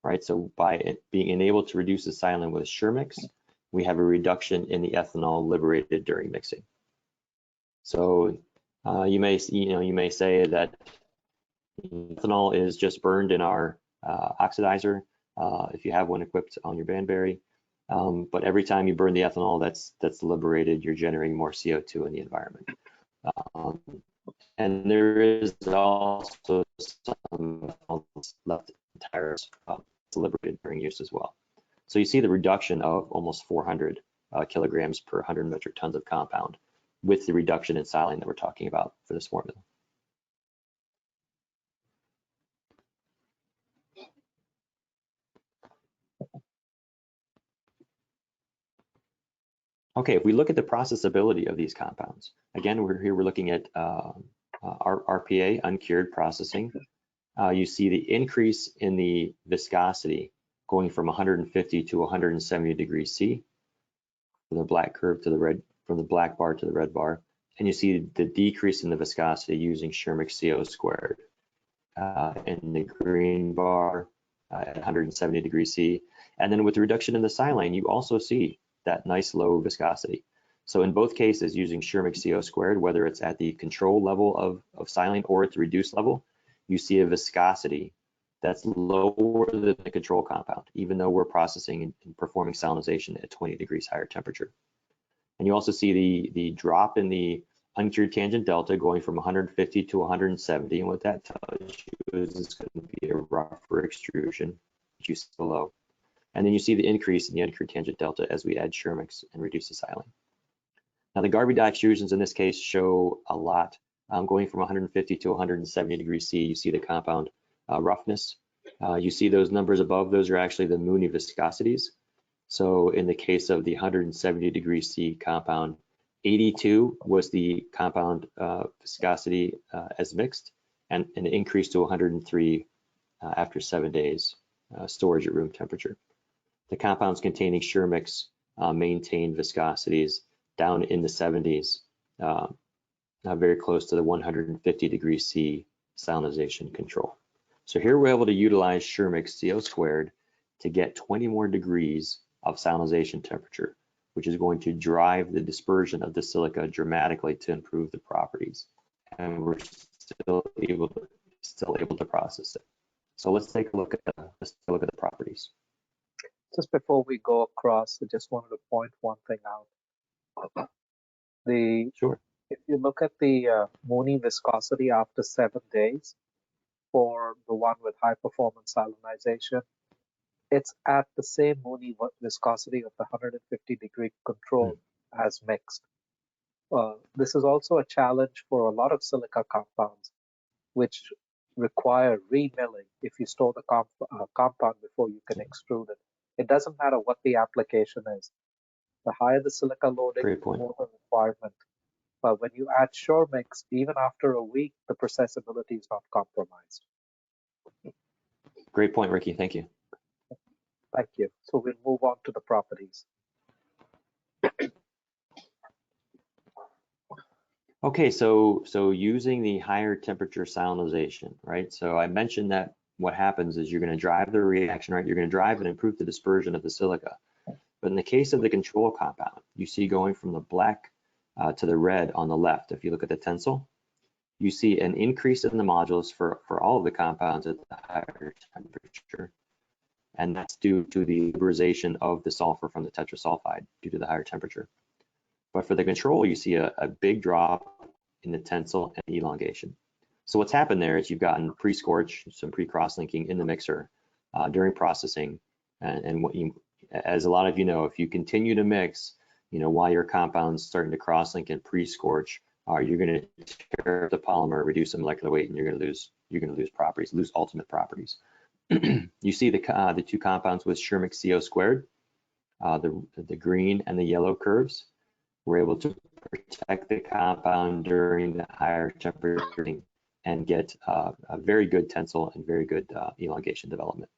right, so by being able to reduce the silane with SureMix, we have a reduction in the ethanol liberated during mixing. So you may say that ethanol is just burned in our oxidizer if you have one equipped on your Banbury. But every time you burn the ethanol that's liberated, you're generating more CO2 in the environment. And there is also some left in tires liberated during use as well. So you see the reduction of almost 400 kilograms per 100 metric tons of compound with the reduction in silane that we're talking about for this formula. Okay, if we look at the processability of these compounds, again, we're looking at RPA, uncured processing. You see the increase in the viscosity going from 150 to 170 degrees C, from the black curve to the red, from the black bar to the red bar, and you see the decrease in the viscosity using SureMix CO squared in the green bar at 170 degrees C. And then with the reduction in the silane, you also see that nice low viscosity. So in both cases, using SureMix CO squared, whether it's at the control level of silane or at the reduced level, you see a viscosity that's lower than the control compound, even though we're processing and performing salinization at 20 degrees higher temperature. And you also see the drop in the uncured tangent delta going from 150 to 170. And what that tells you is it's going to be a rougher extrusion, which you see below. And then you see the increase in the uncured tangent delta as we add SureMix and reduce the silane. Now the Garvey dye extrusions in this case show a lot. Going from 150 to 170 degrees C, you see the compound roughness. You see those numbers above, those are actually the Mooney viscosities. So in the case of the 170 degrees C compound, 82 was the compound viscosity as mixed, and an increase to 103 after 7 days storage at room temperature. The compounds containing SureMix maintain viscosities down in the 70s, very close to the 150 degrees C salinization control. So here we're able to utilize SureMix CO squared to get 20 more degrees of salinization temperature, which is going to drive the dispersion of the silica dramatically to improve the properties. And we're still able to process it. So let's take a look at the properties. Just before we go across, I just wanted to point one thing out. Sure. If you look at the Mooney viscosity after 7 days for the one with high performance salinization, it's at the same Mooney viscosity of the 150 degree control as mixed. This is also a challenge for a lot of silica compounds, which require remilling if you store the compound before you can extrude it. It doesn't matter what the application is. The higher the silica loading, the more the requirement. But when you add SureMix, even after a week, the processability is not compromised. Great point, Ricky. Thank you. Thank you. So we'll move on to the properties. Okay, so using the higher temperature salinization, right? So I mentioned that what happens is you're going to drive the reaction, right? You're going to drive and improve the dispersion of the silica. But in the case of the control compound, you see going from the black to the red on the left. If you look at the tensile, you see an increase in the modulus for all of the compounds at the higher temperature. And that's due to the liberation of the sulfur from the tetrasulfide due to the higher temperature. But for the control, you see a big drop in the tensile and elongation. So what's happened there is you've gotten pre-scorch, some pre-cross-linking in the mixer during processing. And what you, as a lot of you know, if you continue to mix, while your compound's starting to cross-link and pre-scorch, you're going to tear the polymer, reduce the molecular weight, and you're going to lose properties, lose ultimate properties. You see the two compounds with Shermick CO squared, the green and the yellow curves. We're able to protect the compound during the higher temperature and get a very good tensile and very good elongation development.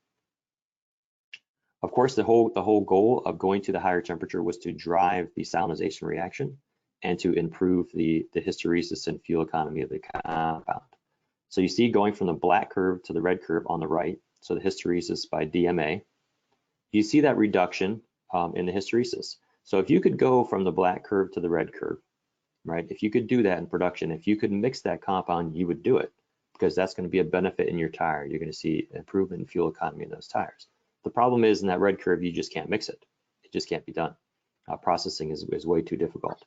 Of course, the whole goal of going to the higher temperature was to drive the salinization reaction and to improve the hysteresis and fuel economy of the compound. So you see going from the black curve to the red curve on the right, so the hysteresis by DMA, you see that reduction in the hysteresis. So if you could go from the black curve to the red curve, right? If you could do that in production, if you could mix that compound, you would do it because that's going to be a benefit in your tire. You're going to see improvement in fuel economy in those tires. The problem is in that red curve, you just can't mix it. It just can't be done. Processing is way too difficult.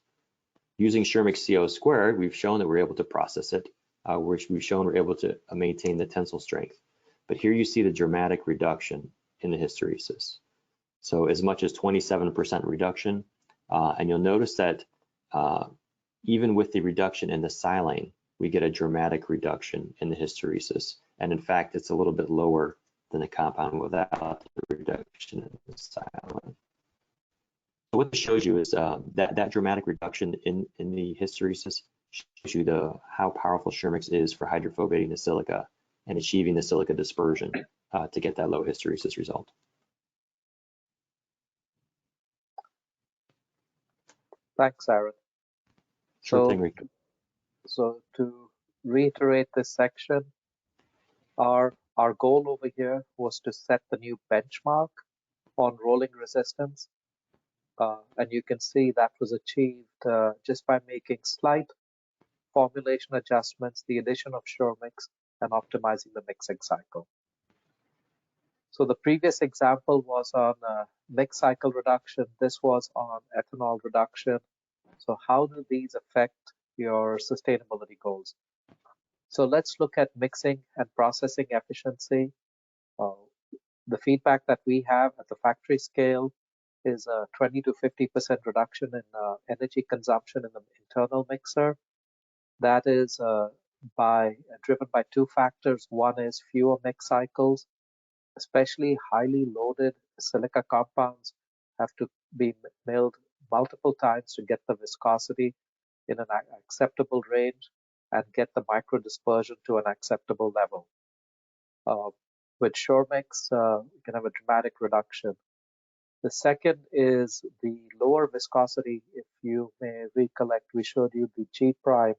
Using Shermick CO squared, we've shown that we're able to process it, which we've shown we're able to maintain the tensile strength. But here you see the dramatic reduction in the hysteresis. So as much as 27% reduction, and you'll notice that even with the reduction in the silane, we get a dramatic reduction in the hysteresis. And in fact, it's a little bit lower than the compound without the reduction in the silane. So what this shows you is that dramatic reduction in the hysteresis shows you how powerful Shermick's is for hydrophobating the silica and achieving the silica dispersion to get that low hysteresis result. Thanks, Aaron. Sure thing, Rick. So to reiterate this section, our goal over here was to set the new benchmark on rolling resistance. And you can see that was achieved just by making slight formulation adjustments, the addition of Shermick's, and optimizing the mixing cycle. So the previous example was on mix cycle reduction. This was on ethanol reduction. So how do these affect your sustainability goals? So let's look at mixing and processing efficiency. The feedback that we have at the factory scale is a 20 to 50% reduction in energy consumption in the internal mixer. That is driven by two factors. One is fewer mix cycles, especially highly loaded silica compounds have to be milled multiple times to get the viscosity in an acceptable range and get the micro dispersion to an acceptable level. With Shermick's, you can have a dramatic reduction. The second is the lower viscosity. If you may recollect, we showed you the G prime.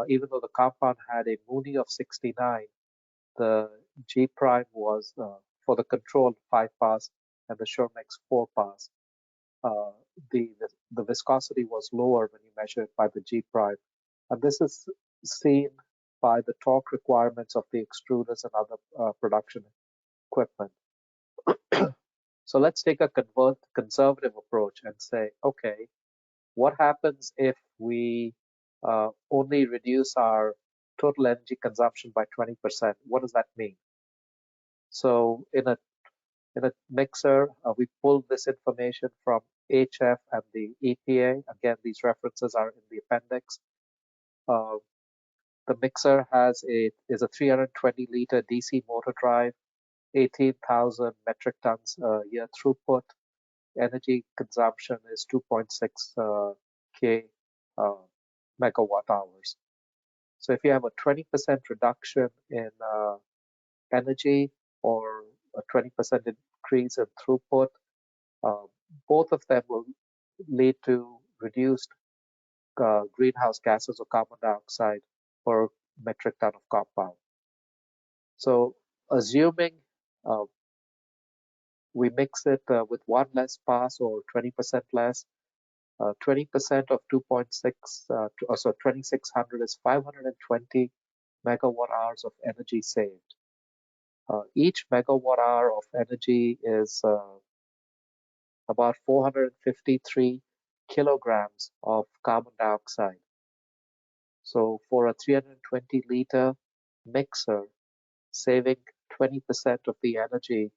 Even though the compound had a Mooney of 69, the G prime was for the control 5 pas and the Shermick's 4 pas. The viscosity was lower when you measure it by the G prime. And this is seen by the torque requirements of the extruders and other production equipment. So let's take a conservative approach and say, okay, what happens if we only reduce our total energy consumption by 20%? What does that mean? So in a mixer, we pull this information from HF and the EPA. Again, these references are in the appendix. The mixer is a 320 liter DC motor drive, 18,000 metric tons a year throughput. Energy consumption is 2.6 K megawatt hours. So if you have a 20% reduction in energy or a 20% increase in throughput, both of them will lead to reduced greenhouse gases or carbon dioxide per metric ton of compound. So assuming we mix it with 1 less pass or 20% less, 20% of 2.6, so 2600 is 520 megawatt hours of energy saved. Each megawatt hour of energy is about 453 kilograms of carbon dioxide. So for a 320 liter mixer, saving 20% of the energy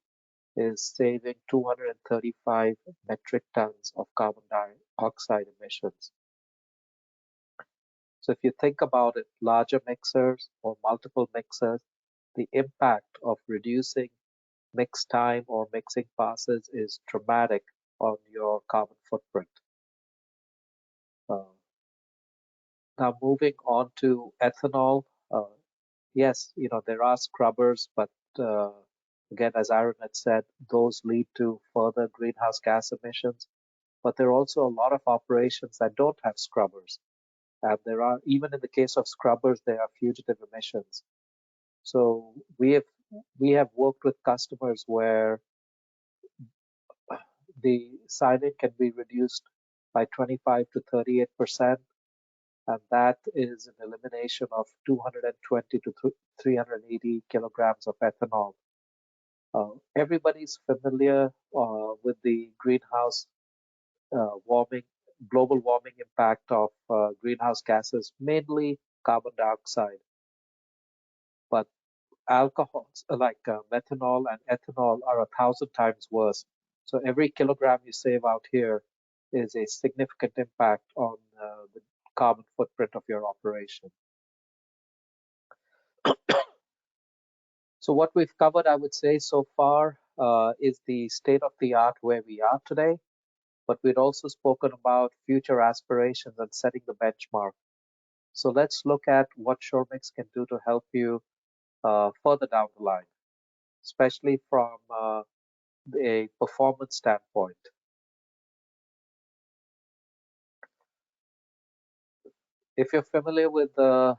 is saving 235 metric tons of carbon dioxide emissions. So if you think about it, larger mixers or multiple mixers, the impact of reducing mix time or mixing passes is dramatic on your carbon footprint. Now moving on to ethanol, yes, there are scrubbers, but again, as Aaron had said, those lead to further greenhouse gas emissions. But there are also a lot of operations that don't have scrubbers. And there are, even in the case of scrubbers, there are fugitive emissions. So we have worked with customers where the silane can be reduced by 25 to 38%, and that is an elimination of 220 to 380 kilograms of ethanol. Everybody's familiar with the greenhouse warming, global warming impact of greenhouse gases, mainly carbon dioxide. But alcohols like methanol and ethanol are 1,000 times worse. So every kilogram you save out here is a significant impact on the carbon footprint of your operation. So what we've covered, I would say so far, is the state of the art where we are today, but we'd also spoken about future aspirations and setting the benchmark. So let's look at what SureMix can do to help you further down the line, especially from a performance standpoint. If you're familiar with the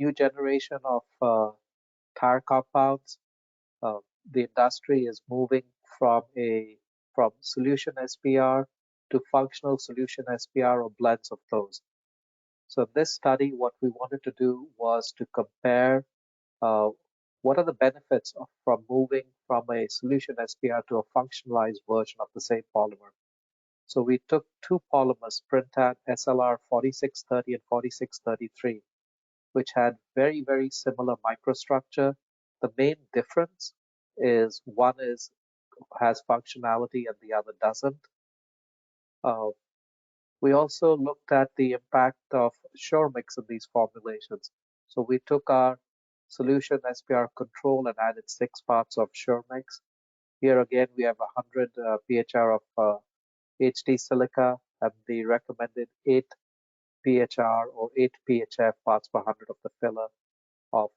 new generation of tire compounds, the industry is moving from solution SPR to functional solution SPR or blends of those. So this study, what we wanted to do was to compare what are the benefits from moving from a solution SPR to a functionalized version of the same polymer. So we took two polymers, Printan SLR 4630 and 4633, which had very, very similar microstructure. The main difference is one has functionality and the other doesn't. We also looked at the impact of SureMix in these formulations. So we took our solution SPR control and added 6 parts of SureMix. Here again, we have 100 PHR of HD silica and the recommended 8 PHR or 8 PHF parts per 100 of the filler of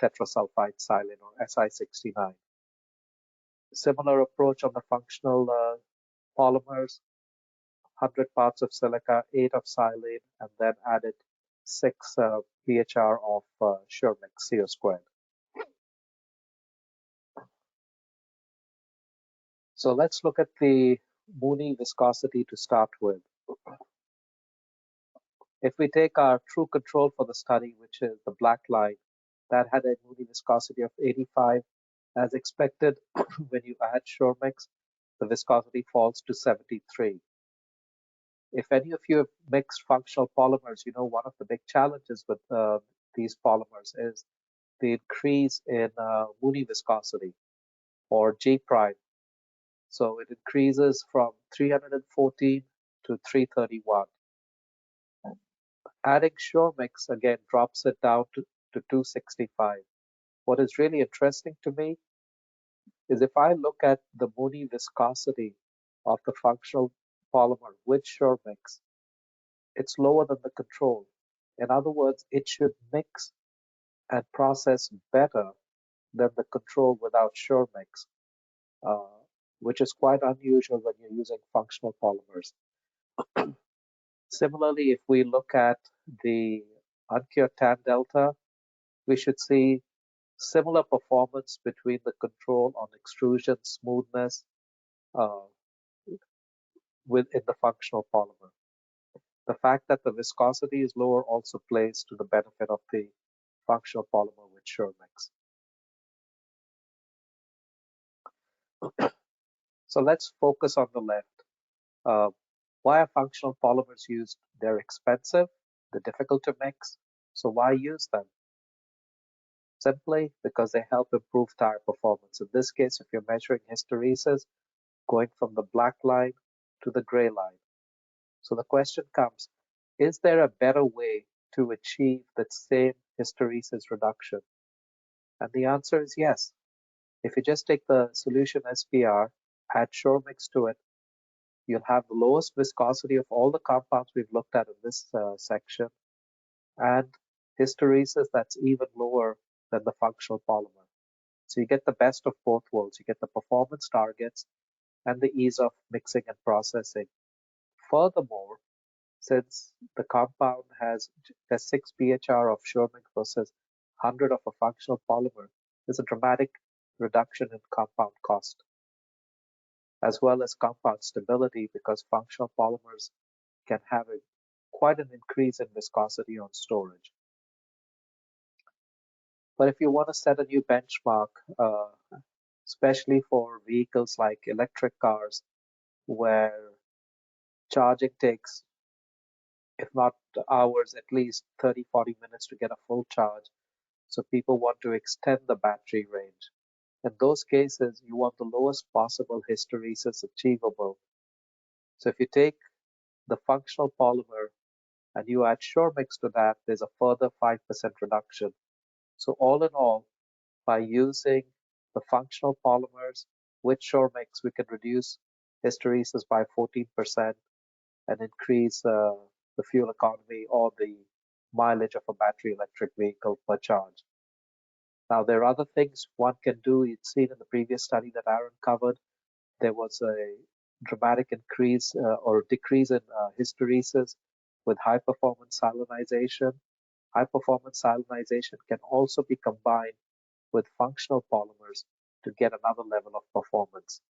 tetrasulfide silane or Si69. Similar approach on the functional polymers, 100 parts of silica, 8 of silane, and then added 6 PHR of SureMix CO squared. So let's look at the Mooney viscosity to start with. If we take our true control for the study, which is the black line, that had a Mooney viscosity of 85. As expected, when you add SureMix, the viscosity falls to 73. If any of you have mixed functional polymers, you know one of the big challenges with these polymers is the increase in Mooney viscosity or G prime. So it increases from 314 to 331. Adding SureMix again drops it down to 265. What is really interesting to me is if I look at the Mooney viscosity of the functional polymer with SureMix, it's lower than the control. In other words, it should mix and process better than the control without SureMix, which is quite unusual when you're using functional polymers. Similarly, if we look at the uncured tan delta, we should see similar performance between the control on extrusion smoothness within the functional polymer. The fact that the viscosity is lower also plays to the benefit of the functional polymer with SureMix. So let's focus on the left. Why are functional polymers used? They're expensive, they're difficult to mix, so why use them? Simply because they help improve tire performance. In this case, if you're measuring hysteresis, going from the black line to the gray line. So the question comes, is there a better way to achieve that same hysteresis reduction? And the answer is yes. If you just take the solution SPR, add sure mix to it, you'll have the lowest viscosity of all the compounds we've looked at in this section, and hysteresis that's even lower than the functional polymer. So you get the best of both worlds. You get the performance targets and the ease of mixing and processing. Furthermore, since the compound has a 6 pHr of sure mix versus 100 of a functional polymer, there's a dramatic reduction in compound cost, as well as compound stability, because functional polymers can have quite an increase in viscosity on storage. But if you want to set a new benchmark, especially for vehicles like electric cars, where charging takes, if not hours, at least 30, 40 minutes to get a full charge, so people want to extend the battery range. In those cases, you want the lowest possible hysteresis achievable. So if you take the functional polymer and you add sure mix to that, there's a further 5% reduction. So all in all, by using the functional polymers with sure mix, we can reduce hysteresis by 14% and increase the fuel economy or the mileage of a battery electric vehicle per charge. Now, there are other things one can do. You'd seen in the previous study that Aaron covered, there was a dramatic increase or decrease in hysteresis with high performance salinization. High performance salinization can also be combined with functional polymers to get another level of performance.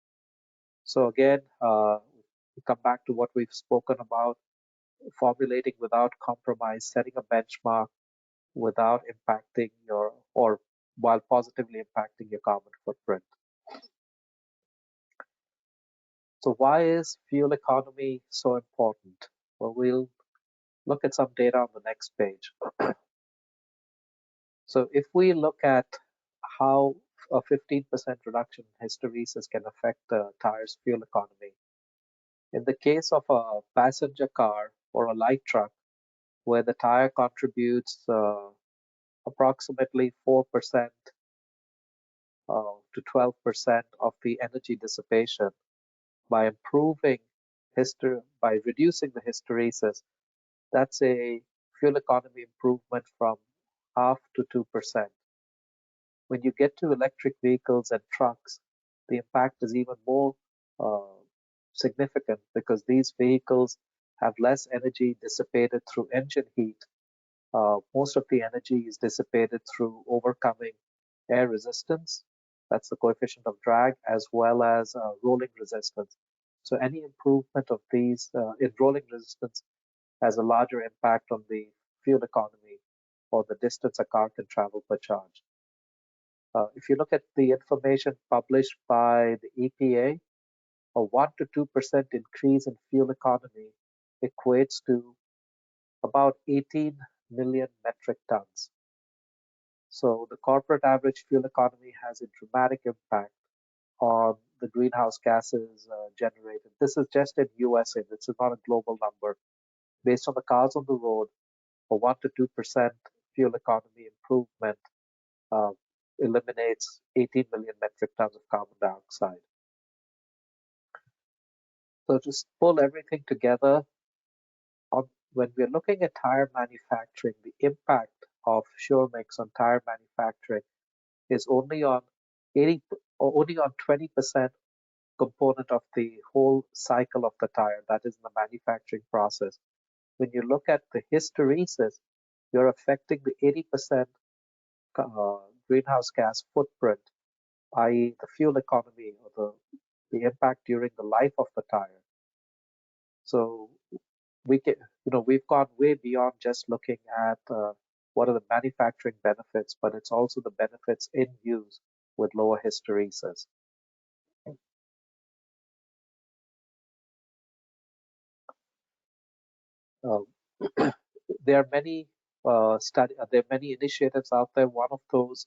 So again, we come back to what we've spoken about: formulating without compromise, setting a benchmark without impacting your, or while positively impacting your carbon footprint. So why is fuel economy so important? Well, we'll look at some data on the next page. So if we look at how a 15% reduction in hysteresis can affect the tire's fuel economy, in the case of a passenger car or a light truck, where the tire contributes approximately 4% to 12% of the energy dissipation, by reducing the hysteresis, that's a fuel economy improvement from half to 2%. When you get to electric vehicles and trucks, the impact is even more significant, because these vehicles have less energy dissipated through engine heat. Most of the energy is dissipated through overcoming air resistance, that's the coefficient of drag, as well as rolling resistance. So any improvement of these in rolling resistance has a larger impact on the fuel economy or the distance a car can travel per charge. If you look at the information published by the EPA, a 1 to 2% increase in fuel economy equates to about 18 million metric tons. So the corporate average fuel economy has a dramatic impact on the greenhouse gases generated. This is just in USA. This is not a global number. Based on the cars on the road, a 1 to 2% fuel economy improvement eliminates 18 million metric tons of carbon dioxide. So just pull everything together, when we're looking at tire manufacturing, the impact of sure mix on tire manufacturing is only on 20% component of the whole cycle of the tire, that is the manufacturing process. When you look at the hysteresis, you're affecting the 80% greenhouse gas footprint, i.e. the fuel economy or the impact during the life of the tire. So we've gone way beyond just looking at what are the manufacturing benefits, but it's also the benefits in use with lower hysteresis. There are many there are many initiatives out there. One of those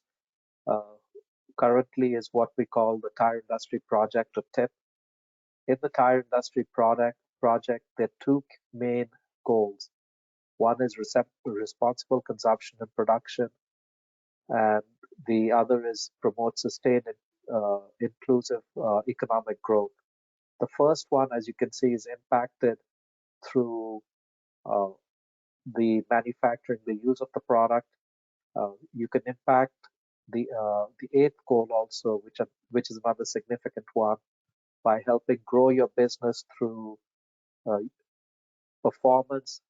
currently is what we call the Tire Industry Project, or TIP. In the Tire Industry project, there are two main goals. One is responsible consumption and production, and the other is promote sustained inclusive economic growth. The first one, as you can see, is impacted through uh, the manufacturing, the use of the product. You can impact the eighth goal also, which is another significant one, by helping grow your business through uh, performance,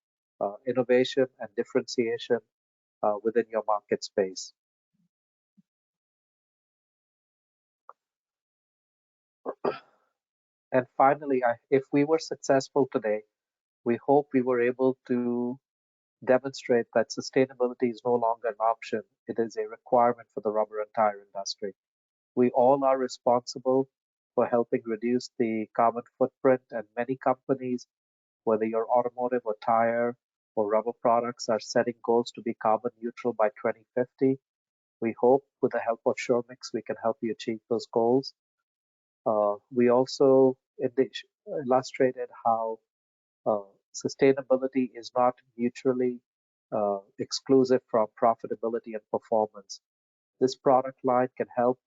innovation, and differentiation within your market space. And finally, if we were successful today, we hope we were able to demonstrate that sustainability is no longer an option. It is a requirement for the rubber and tire industry. We all are responsible for helping reduce the carbon footprint, and many companies, whether you're automotive or tire or rubber products, are setting goals to be carbon neutral by 2050. We hope with the help of SureMix, we can help you achieve those goals. We also illustrated how sustainability is not mutually exclusive from profitability and performance. This product line can help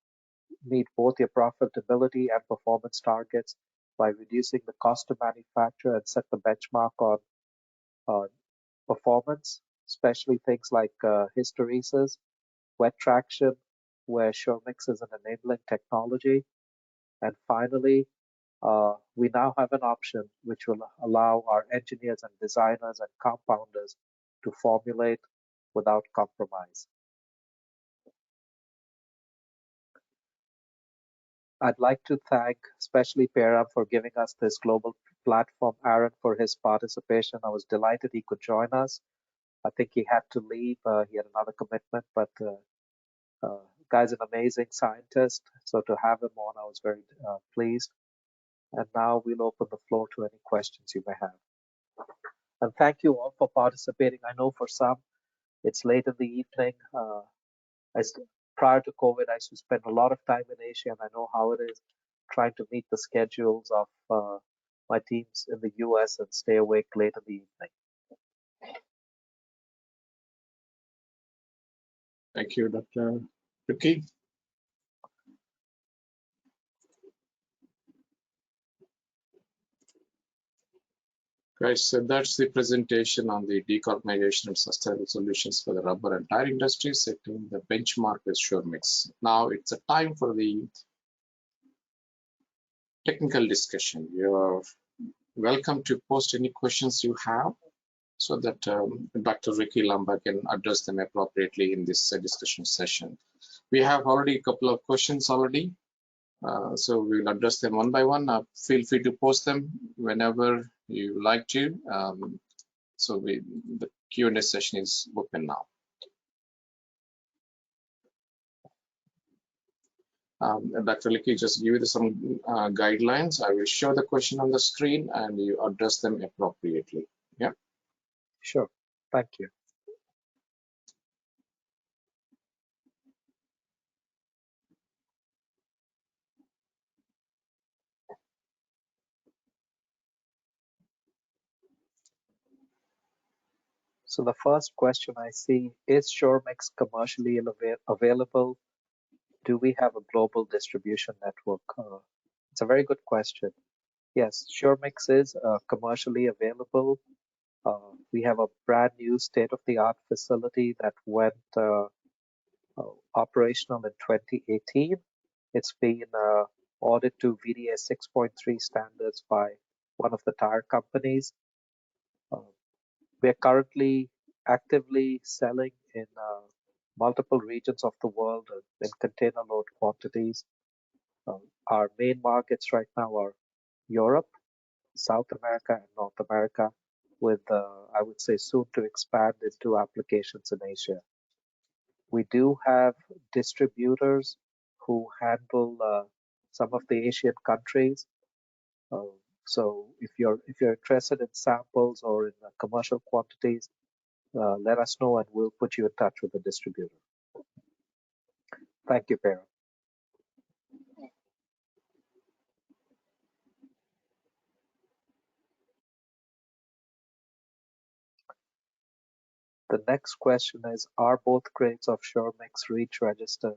meet both your profitability and performance targets by reducing the cost to manufacture and set the benchmark on performance, especially things like hysteresis, wet traction, where SureMix is an enabling technology. And finally, we now have an option which will allow our engineers and designers and compounders to formulate without compromise. I'd like to thank especially Peram for giving us this global platform, Aaron for his participation. I was delighted he could join us. I think he had to leave. He had another commitment, but guy's an amazing scientist. So to have him on, I was very pleased. And now we'll open the floor to any questions you may have. And thank you all for participating. I know for some, it's late in the evening. Prior to COVID, I used to spend a lot of time in Asia, and I know how it is trying to meet the schedules of my teams in the US and stay awake late in the evening. Thank you, Dr. Ricky. Guys, so that's the presentation on the decarbonization and sustainable solutions for the rubber and tire industry, setting the benchmark with SureMix. Now it's a time for the technical discussion. You're welcome to post any questions you have so that Dr. Ricky Lamba can address them appropriately in this discussion session. We have already a couple of questions already. So we'll address them one by one. Feel free to post them whenever you like to. So the Q&A session is open now. Dr. Ricky, just give you some guidelines. I will show the question on the screen and you address them appropriately. Yeah. Sure. Thank you. So the first question I see, is SureMix commercially available? Do we have a global distribution network? It's a very good question. Yes, SureMix is commercially available. We have a brand new state-of-the-art facility that went operational in 2018. It's been audited to VDA 6.3 standards by one of the tire companies. We're currently actively selling in multiple regions of the world in container load quantities. Our main markets right now are Europe, South America, and North America, with, I would say, soon to expand into applications in Asia. We do have distributors who handle some of the Asian countries. So if you're interested in samples or in commercial quantities, let us know and we'll put you in touch with the distributor. Thank you, Peram. The next question is, are both grades of SureMix REACH registered?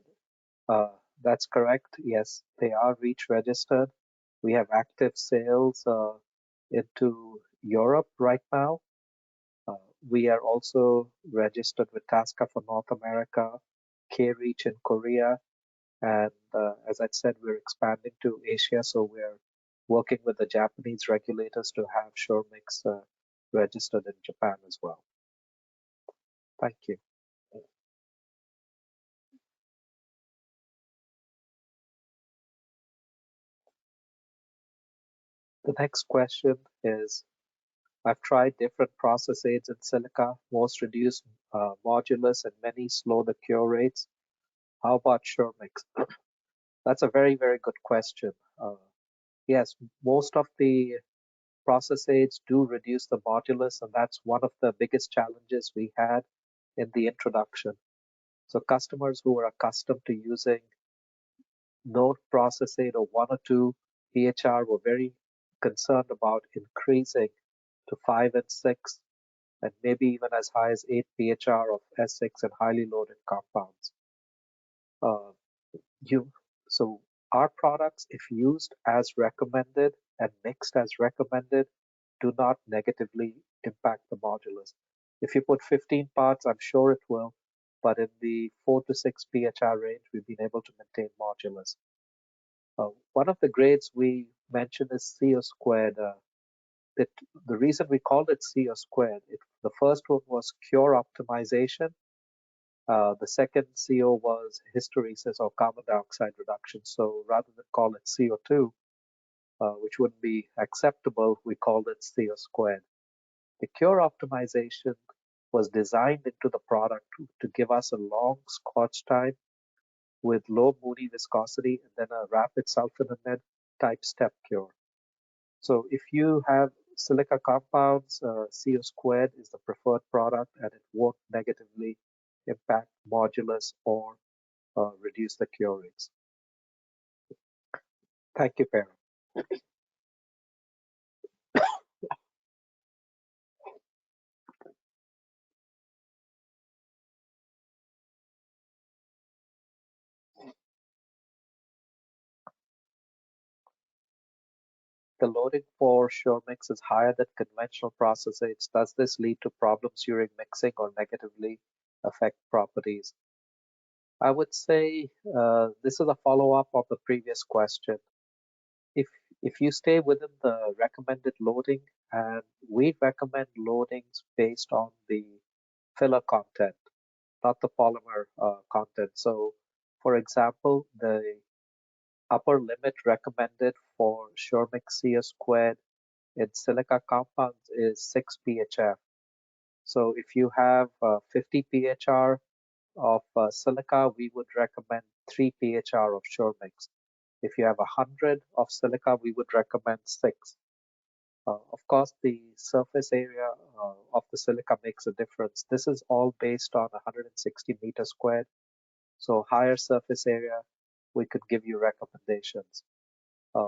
That's correct. Yes, they are REACH registered. We have active sales into Europe right now. We are also registered with TASCA for North America, K-REACH in Korea, and as I said, we're expanding to Asia, so we're working with the Japanese regulators to have SureMix registered in Japan as well. Thank you. The next question is, I've tried different process aids in silica, most reduce modulus and many slow the cure rates. How about SureMix? That's a very, very good question. Yes, most of the process aids do reduce the modulus, and that's one of the biggest challenges we had in the introduction. So customers who are accustomed to using no process aid or 1 or 2 PHR were very concerned about increasing to 5 and 6, and maybe even as high as 8 PHR of S6 and highly loaded compounds. So our products, if used as recommended and mixed as recommended, do not negatively impact the modulus. If you put 15 parts, I'm sure it will, but in the 4 to 6 PHR range, we've been able to maintain modulus. One of the grades we mentioned is CO squared. The reason we called it CO squared, the first one was cure optimization. The second CO was hysteresis or carbon dioxide reduction. So rather than call it CO2, which wouldn't be acceptable, we called it CO squared. The cure optimization was designed into the product to give us a long scorch time with low Mooney viscosity and then a rapid sulfonamide type step cure. So if you have silica compounds, CO squared is the preferred product and it won't negatively impact modulus or reduce the cure rates. Thank you, Perrin. The loading for SureMix is higher than conventional process aids. Does this lead to problems during mixing or negatively affect properties? I would say this is a follow-up of the previous question. If you stay within the recommended loading, and we recommend loadings based on the filler content, not the polymer content. So, for example, the upper limit recommended for SureMix CO squared in silica compounds is 6 PHF. So if you have 50 PHR of silica, we would recommend 3 PHR of SureMix. If you have 100 of silica, we would recommend 6. Of course, the surface area of the silica makes a difference. This is all based on 160 meters squared. So higher surface area, we could give you recommendations.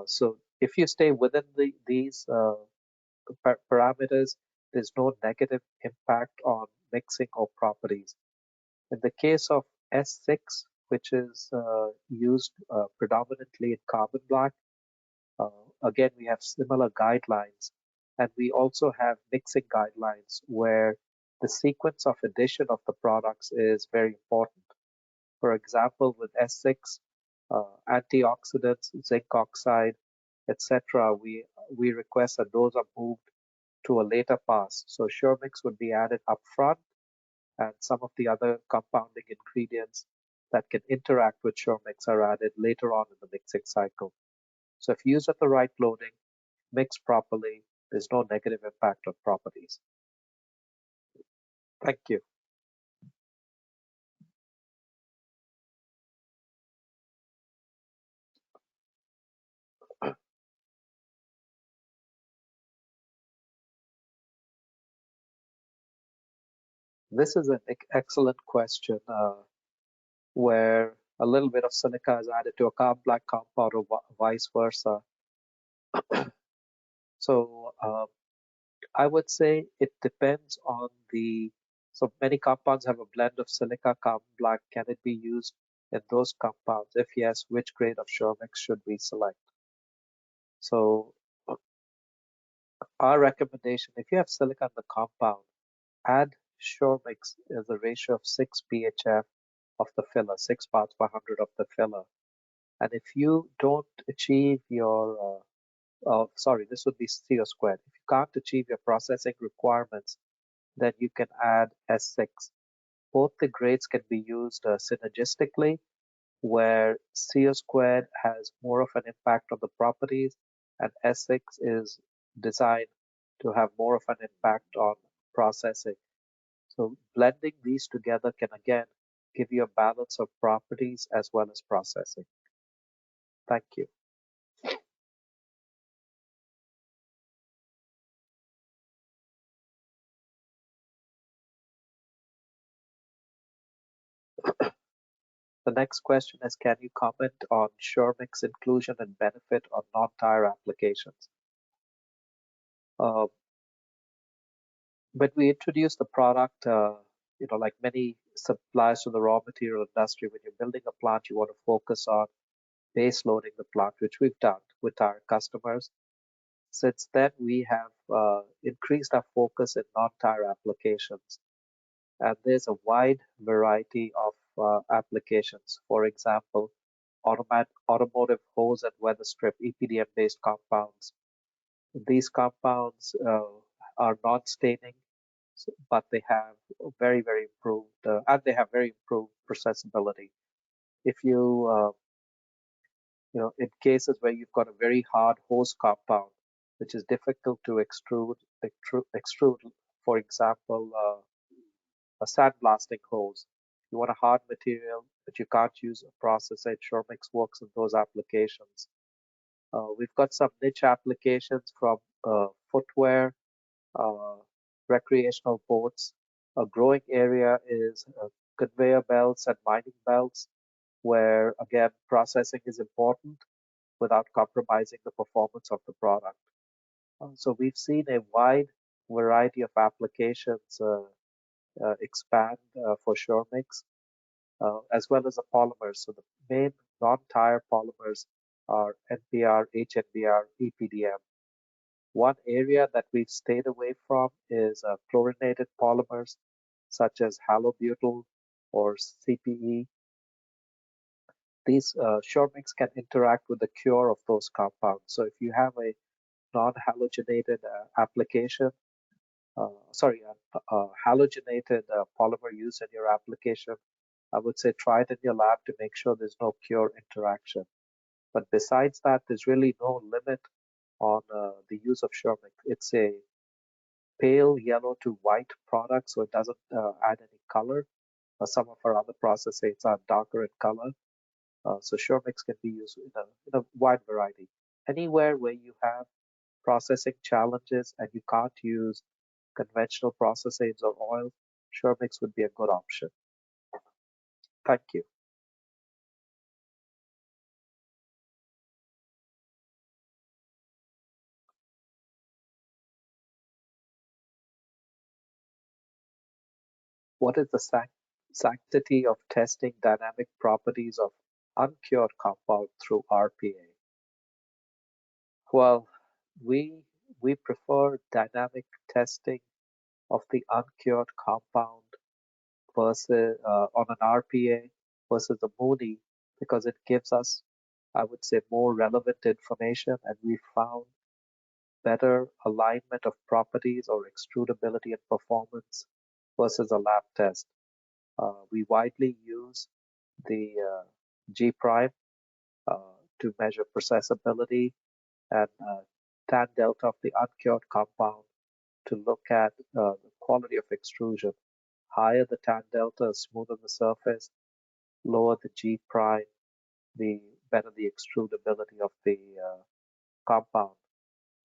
So if you stay within these parameters, there's no negative impact on mixing or properties. In the case of S6, which is used predominantly in carbon black, again, we have similar guidelines, and we also have mixing guidelines where the sequence of addition of the products is very important. For example, with S6, antioxidants, zinc oxide, etc., we request that those are moved to a later pass. So SureMix would be added up front, and some of the other compounding ingredients that can interact with SureMix are added later on in the mixing cycle. So if used at the right loading, mixed properly, there's no negative impact on properties. Thank you. This is an excellent question where a little bit of silica is added to a carbon black compound or vice versa. So I would say it depends on the So many compounds have a blend of silica, carbon black. Can it be used in those compounds? If yes, which grade of SureMix should we select? So our recommendation, if you have silica in the compound, add SureMix as a ratio of 6 BHF of the filler, 6 parts per 100 of the filler. And if you don't achieve your, sorry, this would be CO squared. If you can't achieve your processing requirements, then you can add S6. Both the grades can be used synergistically, where CO squared has more of an impact on the properties, and S6 is designed to have more of an impact on processing. So blending these together can again give you a balance of properties as well as processing. Thank you. The next question is, can you comment on SureMix inclusion and benefit on non-tire applications? When we introduced the product, like many suppliers to the raw material industry, when you're building a plant, you want to focus on base loading the plant, which we've done with our customers. Since then, we have increased our focus in non-tire applications. And there's a wide variety of applications. For example, automotive hose and weather strip EPDM-based compounds. These compounds are non-staining, but they have very, very improved, and they have very improved processability. If you, in cases where you've got a very hard hose compound, which is difficult to extrude, for example, a sandblasting hose. You want a hard material, but you can't use a process. SureMix works in those applications. We've got some niche applications from footwear, recreational boats. A growing area is conveyor belts and mining belts, where again, processing is important without compromising the performance of the product. So we've seen a wide variety of applications expand for SureMix, as well as the polymers. So the main non-tire polymers are NPR, HNBR, EPDM. One area that we've stayed away from is chlorinated polymers, such as halobutyl or CPE. These SureMix can interact with the cure of those compounds. So if you have a non-halogenated application, halogenated polymer used in your application, I would say try it in your lab to make sure there's no cure interaction. But besides that, there's really no limit on the use of SureMix. It's a pale yellow to white product, so it doesn't add any color. Some of our other process aids are darker in color. So SureMix can be used in a wide variety. Anywhere where you have processing challenges and you can't use conventional process aids or oil, SureMix would be a good option. Thank you. What is the sanctity of testing dynamic properties of uncured compound through RPA? Well, we prefer dynamic testing of the uncured compound versus on an RPA versus the Mooney, because it gives us, I would say, more relevant information, and we found better alignment of properties or extrudability and performance versus a lab test. We widely use the G prime to measure processability and tan delta of the uncured compound to look at the quality of extrusion. Higher the tan delta, smoother the surface, lower the G prime, the better the extrudability of the compound.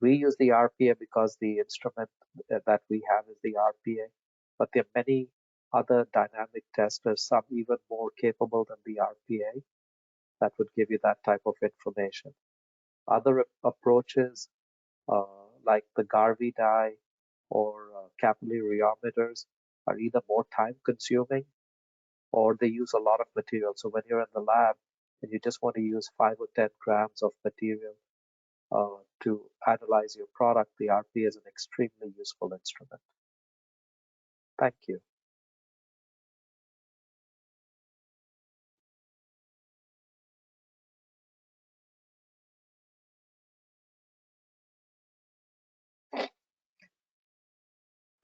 We use the RPA because the instrument that we have is the RPA, but there are many other dynamic testers, some even more capable than the RPA, that would give you that type of information. Other approaches like the Garvey dye or capillary rheometers are either more time consuming or they use a lot of material. So when you're in the lab and you just want to use 5 or 10 grams of material to analyze your product, the RP is an extremely useful instrument. Thank you.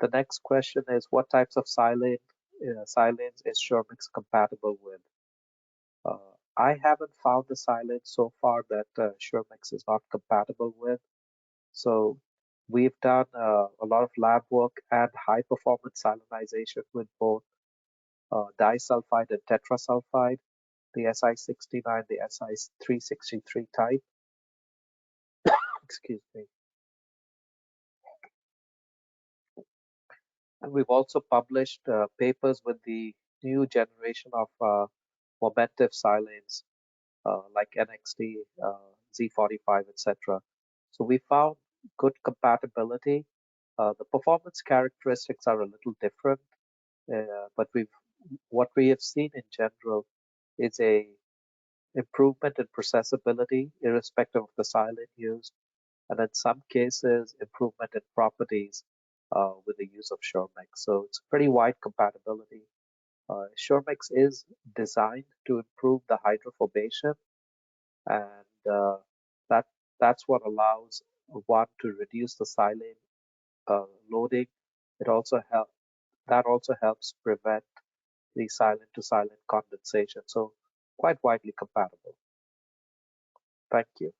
The next question is, what types of silanes is SureMix compatible with? I haven't found a silane so far that SureMix is not compatible with. So we've done a lot of lab work and high performance silanization with both disulfide and tetrasulfide, the Si69, the Si363 type. Excuse me. And we've also published papers with the new generation of momentive silanes like NXT, Z45, etc. So we found good compatibility. The performance characteristics are a little different, but what we have seen in general is a improvement in processability irrespective of the silane used, and in some cases improvement in properties with the use of SureMix. So it's pretty wide compatibility. SureMix is designed to improve the hydrophobation, and that's what allows one to reduce the silane loading. It also helps prevent the silane to silane condensation. So quite widely compatible. Thank you.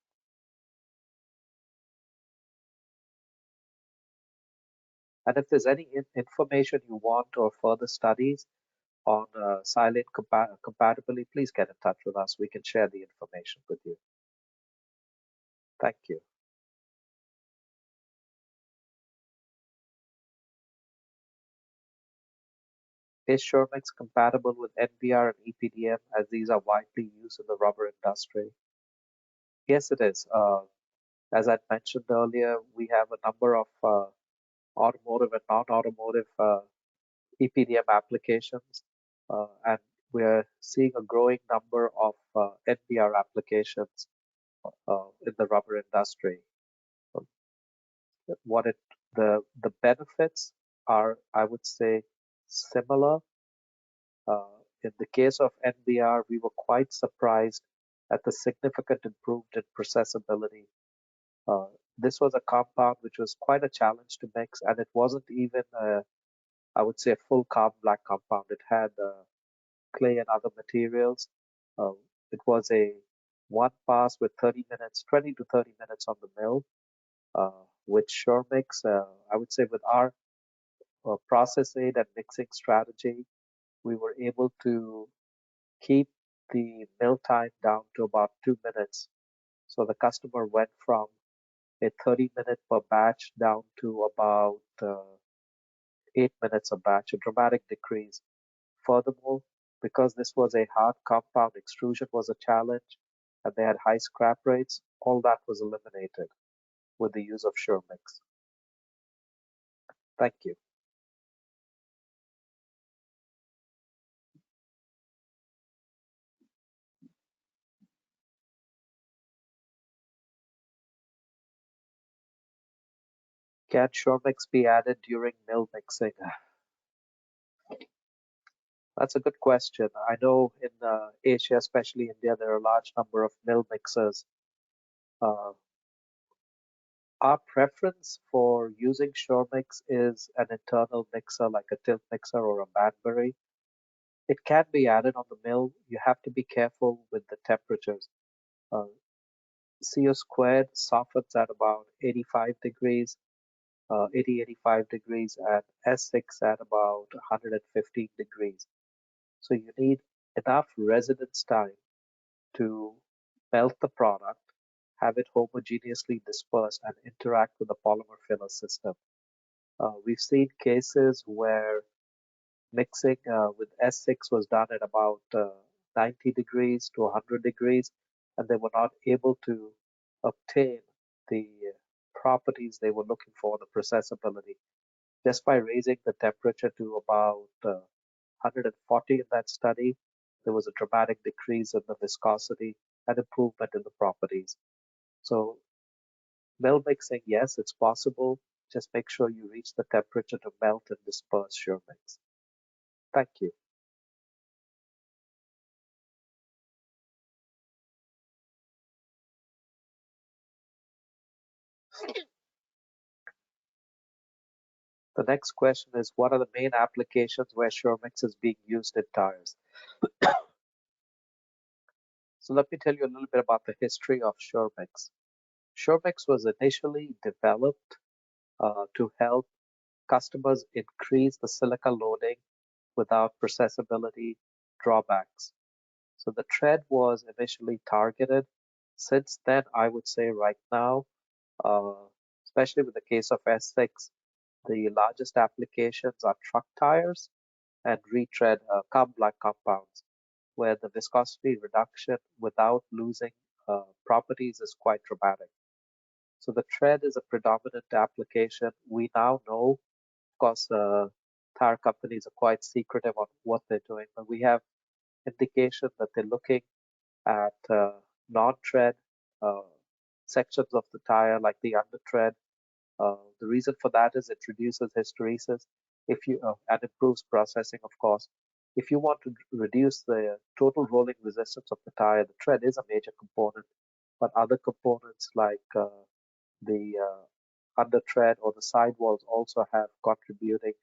And if there's any information you want or further studies on silane compatibility, please get in touch with us. We can share the information with you. Thank you. Is SureMix compatible with NBR and EPDM as these are widely used in the rubber industry? Yes, it is. As I mentioned earlier, we have a number of automotive and non-automotive EPDM applications, and we're seeing a growing number of NBR applications in the rubber industry. The benefits are, I would say, similar. In the case of NBR, we were quite surprised at the significant improvement in processability. This was a compound which was quite a challenge to mix, and it wasn't even, I would say, a full carbon black compound. It had clay and other materials. It was a one pass with 20 to 30 minutes on the mill. With SureMix, I would say with our process aid and mixing strategy, we were able to keep the mill time down to about 2 minutes. So the customer went from a 30-minute per batch down to about 8 minutes a batch, a dramatic decrease. Furthermore, because this was a hard compound, extrusion was a challenge, and they had high scrap rates, all that was eliminated with the use of SureMix. Thank you. Can SureMix be added during mill mixing? That's a good question. I know in Asia, especially India, there are a large number of mill mixers. Our preference for using SureMix is an internal mixer like a tilt mixer or a Banbury. It can be added on the mill. You have to be careful with the temperatures. CO squared softens at about 85 degrees, 85 degrees, and S6 at about 115 degrees. So you need enough residence time to melt the product, have it homogeneously dispersed, and interact with the polymer filler system. We've seen cases where mixing with S6 was done at about 90 degrees to 100 degrees, and they were not able to obtain the properties they were looking for, the processability. just by raising the temperature to about 140 in that study, there was a dramatic decrease in the viscosity and improvement in the properties. So melt mixing, yes, it's possible. Just make sure you reach the temperature to melt and disperse your mix. Thank you. The next question is, what are the main applications where SureMix is being used in tires? So let me tell you a little bit about the history of SureMix. SureMix was initially developed to help customers increase the silica loading without processability drawbacks. So the tread was initially targeted. Since then, I would say right now, especially with the case of S6, the largest applications are truck tires and retread carbon black compounds, where the viscosity reduction without losing properties is quite dramatic. So the tread is a predominant application. We now know, of course, tire companies are quite secretive on what they're doing, but we have indication that they're looking at non-tread sections of the tire, like the undertread. The reason for that is it reduces hysteresis if you and improves processing, of course. If you want to reduce the total rolling resistance of the tire, the tread is a major component, but other components like the undertread or the sidewalls also have contributing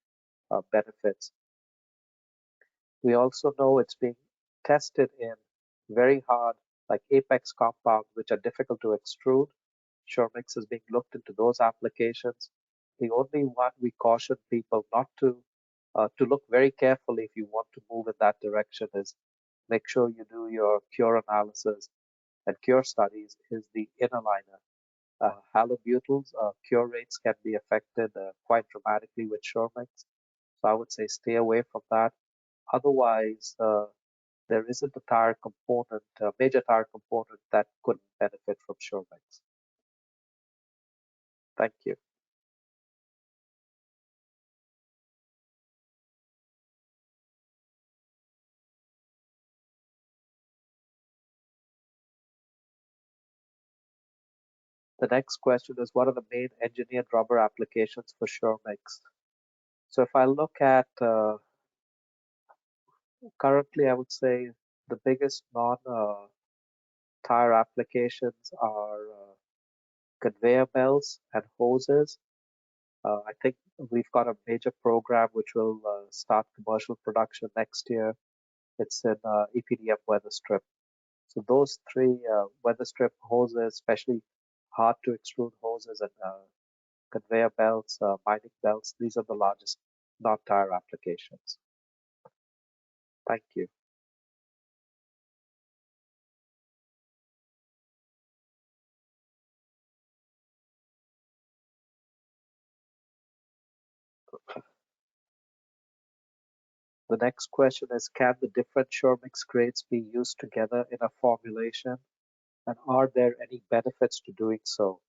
benefits. We also know it's being tested in very hard, like apex compounds, which are difficult to extrude. SureMix is being looked into those applications. The only one we caution people not to look very carefully if you want to move in that direction is make sure you do your cure analysis and cure studies is the inner liner. Halobutyl's cure rates can be affected quite dramatically with SureMix. So I would say stay away from that. Otherwise, there isn't a tire component, a major tire component that could benefit from SureMix. Thank you. The next question is, what are the main engineered rubber applications for SureMix? So if I look at currently, I would say the biggest non-tire applications are conveyor belts and hoses. I think we've got a major program which will start commercial production next year. It's in EPDM weather strip. So those three weather strip hoses, especially hard to extrude hoses and conveyor belts, mining belts, these are the largest non-tire applications. Thank you. The next question is, can the different SureMix grades be used together in a formulation? And are there any benefits to doing so?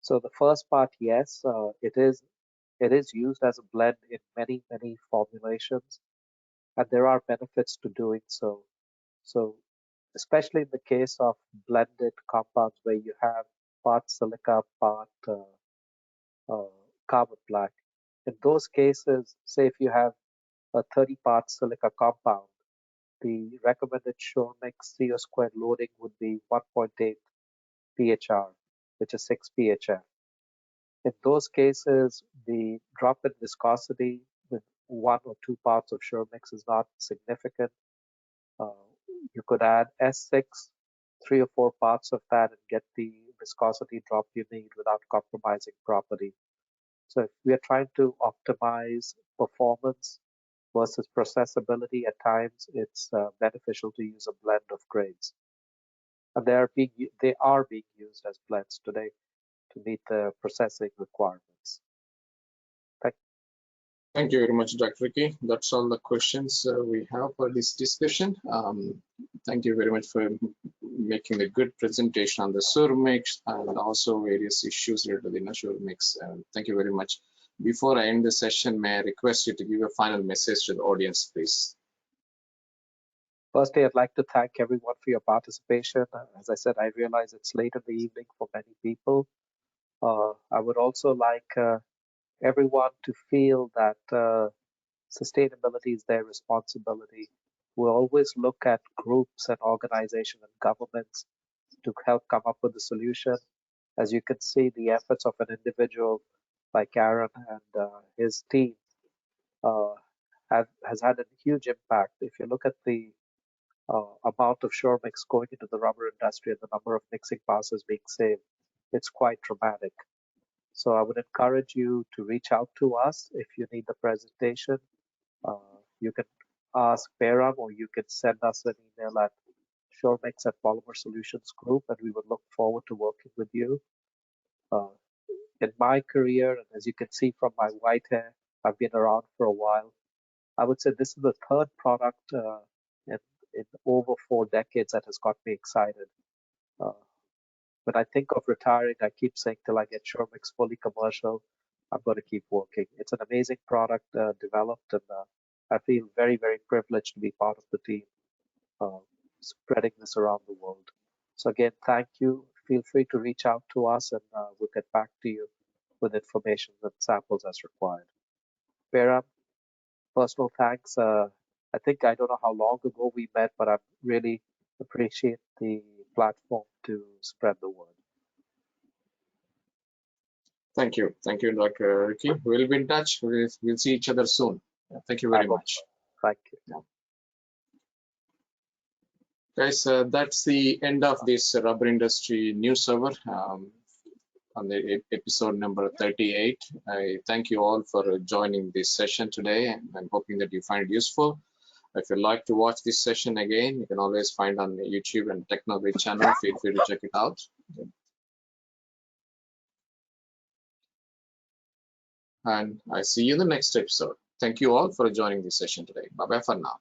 So the first part, yes, it is used as a blend in many formulations, and there are benefits to doing so. So especially in the case of blended compounds where you have part silica, part carbon black. In those cases, say if you have a 30-part silica compound, the recommended SureMix CO squared loading would be 1.8 pHr, which is 6 phf. In those cases, the drop in viscosity with 1 or 2 parts of SureMix is not significant. You could add S6, 3 or 4 parts of that, and get the viscosity drop you need without compromising property. So if we are trying to optimize performance versus processability, at times it's beneficial to use a blend of grades. And they are being used as blends today to meet the processing requirements. Thank you very much, Dr. Ricky. That's all the questions we have for this discussion. Thank you very much for making a good presentation on the SureMix and also various issues related to the SureMix. Thank you very much. Before I end the session, may I request you to give a final message to the audience, please? Firstly, I'd like to thank everyone for your participation. As I said, I realize it's late in the evening for many people. I would also like everyone to feel that sustainability is their responsibility. We always look at groups and organizations and governments to help come up with a solution. As you can see, the efforts of an individual like Aaron and his team uh, has had a huge impact. If you look at the amount of shore mix going into the rubber industry and the number of mixing passes being saved, it's quite dramatic. So I would encourage you to reach out to us if you need the presentation. You can ask Peram or you can send us an email at shoremix@Polymer Solutions Group, and we would look forward to working with you. In my career, and as you can see from my white hair, I've been around for a while. I would say this is the third product in over 4 decades that has got me excited. When I think of retiring, I keep saying till I get SureMix fully commercial, I'm going to keep working. It's an amazing product developed, and I feel very, very privileged to be part of the team spreading this around the world. So again, thank you. Feel free to reach out to us, and we'll get back to you with information and samples as required. Peram, personal thanks. I think I don't know how long ago we met, but I really appreciate the platform to spread the word. Thank you, Dr. Ricky. We'll be in touch. We'll see each other soon. Thank you very much. Thank you. Yeah. Guys, that's the end of this rubber industry NewsHour on the episode number 38. I thank you all for joining this session today, and I'm hoping that you find it useful. If you'd like to watch this session again, you can always find on the YouTube and TechnoBit channel. Feel free to check it out. And I see you in the next episode. Thank you all for joining this session today. Bye-bye for now.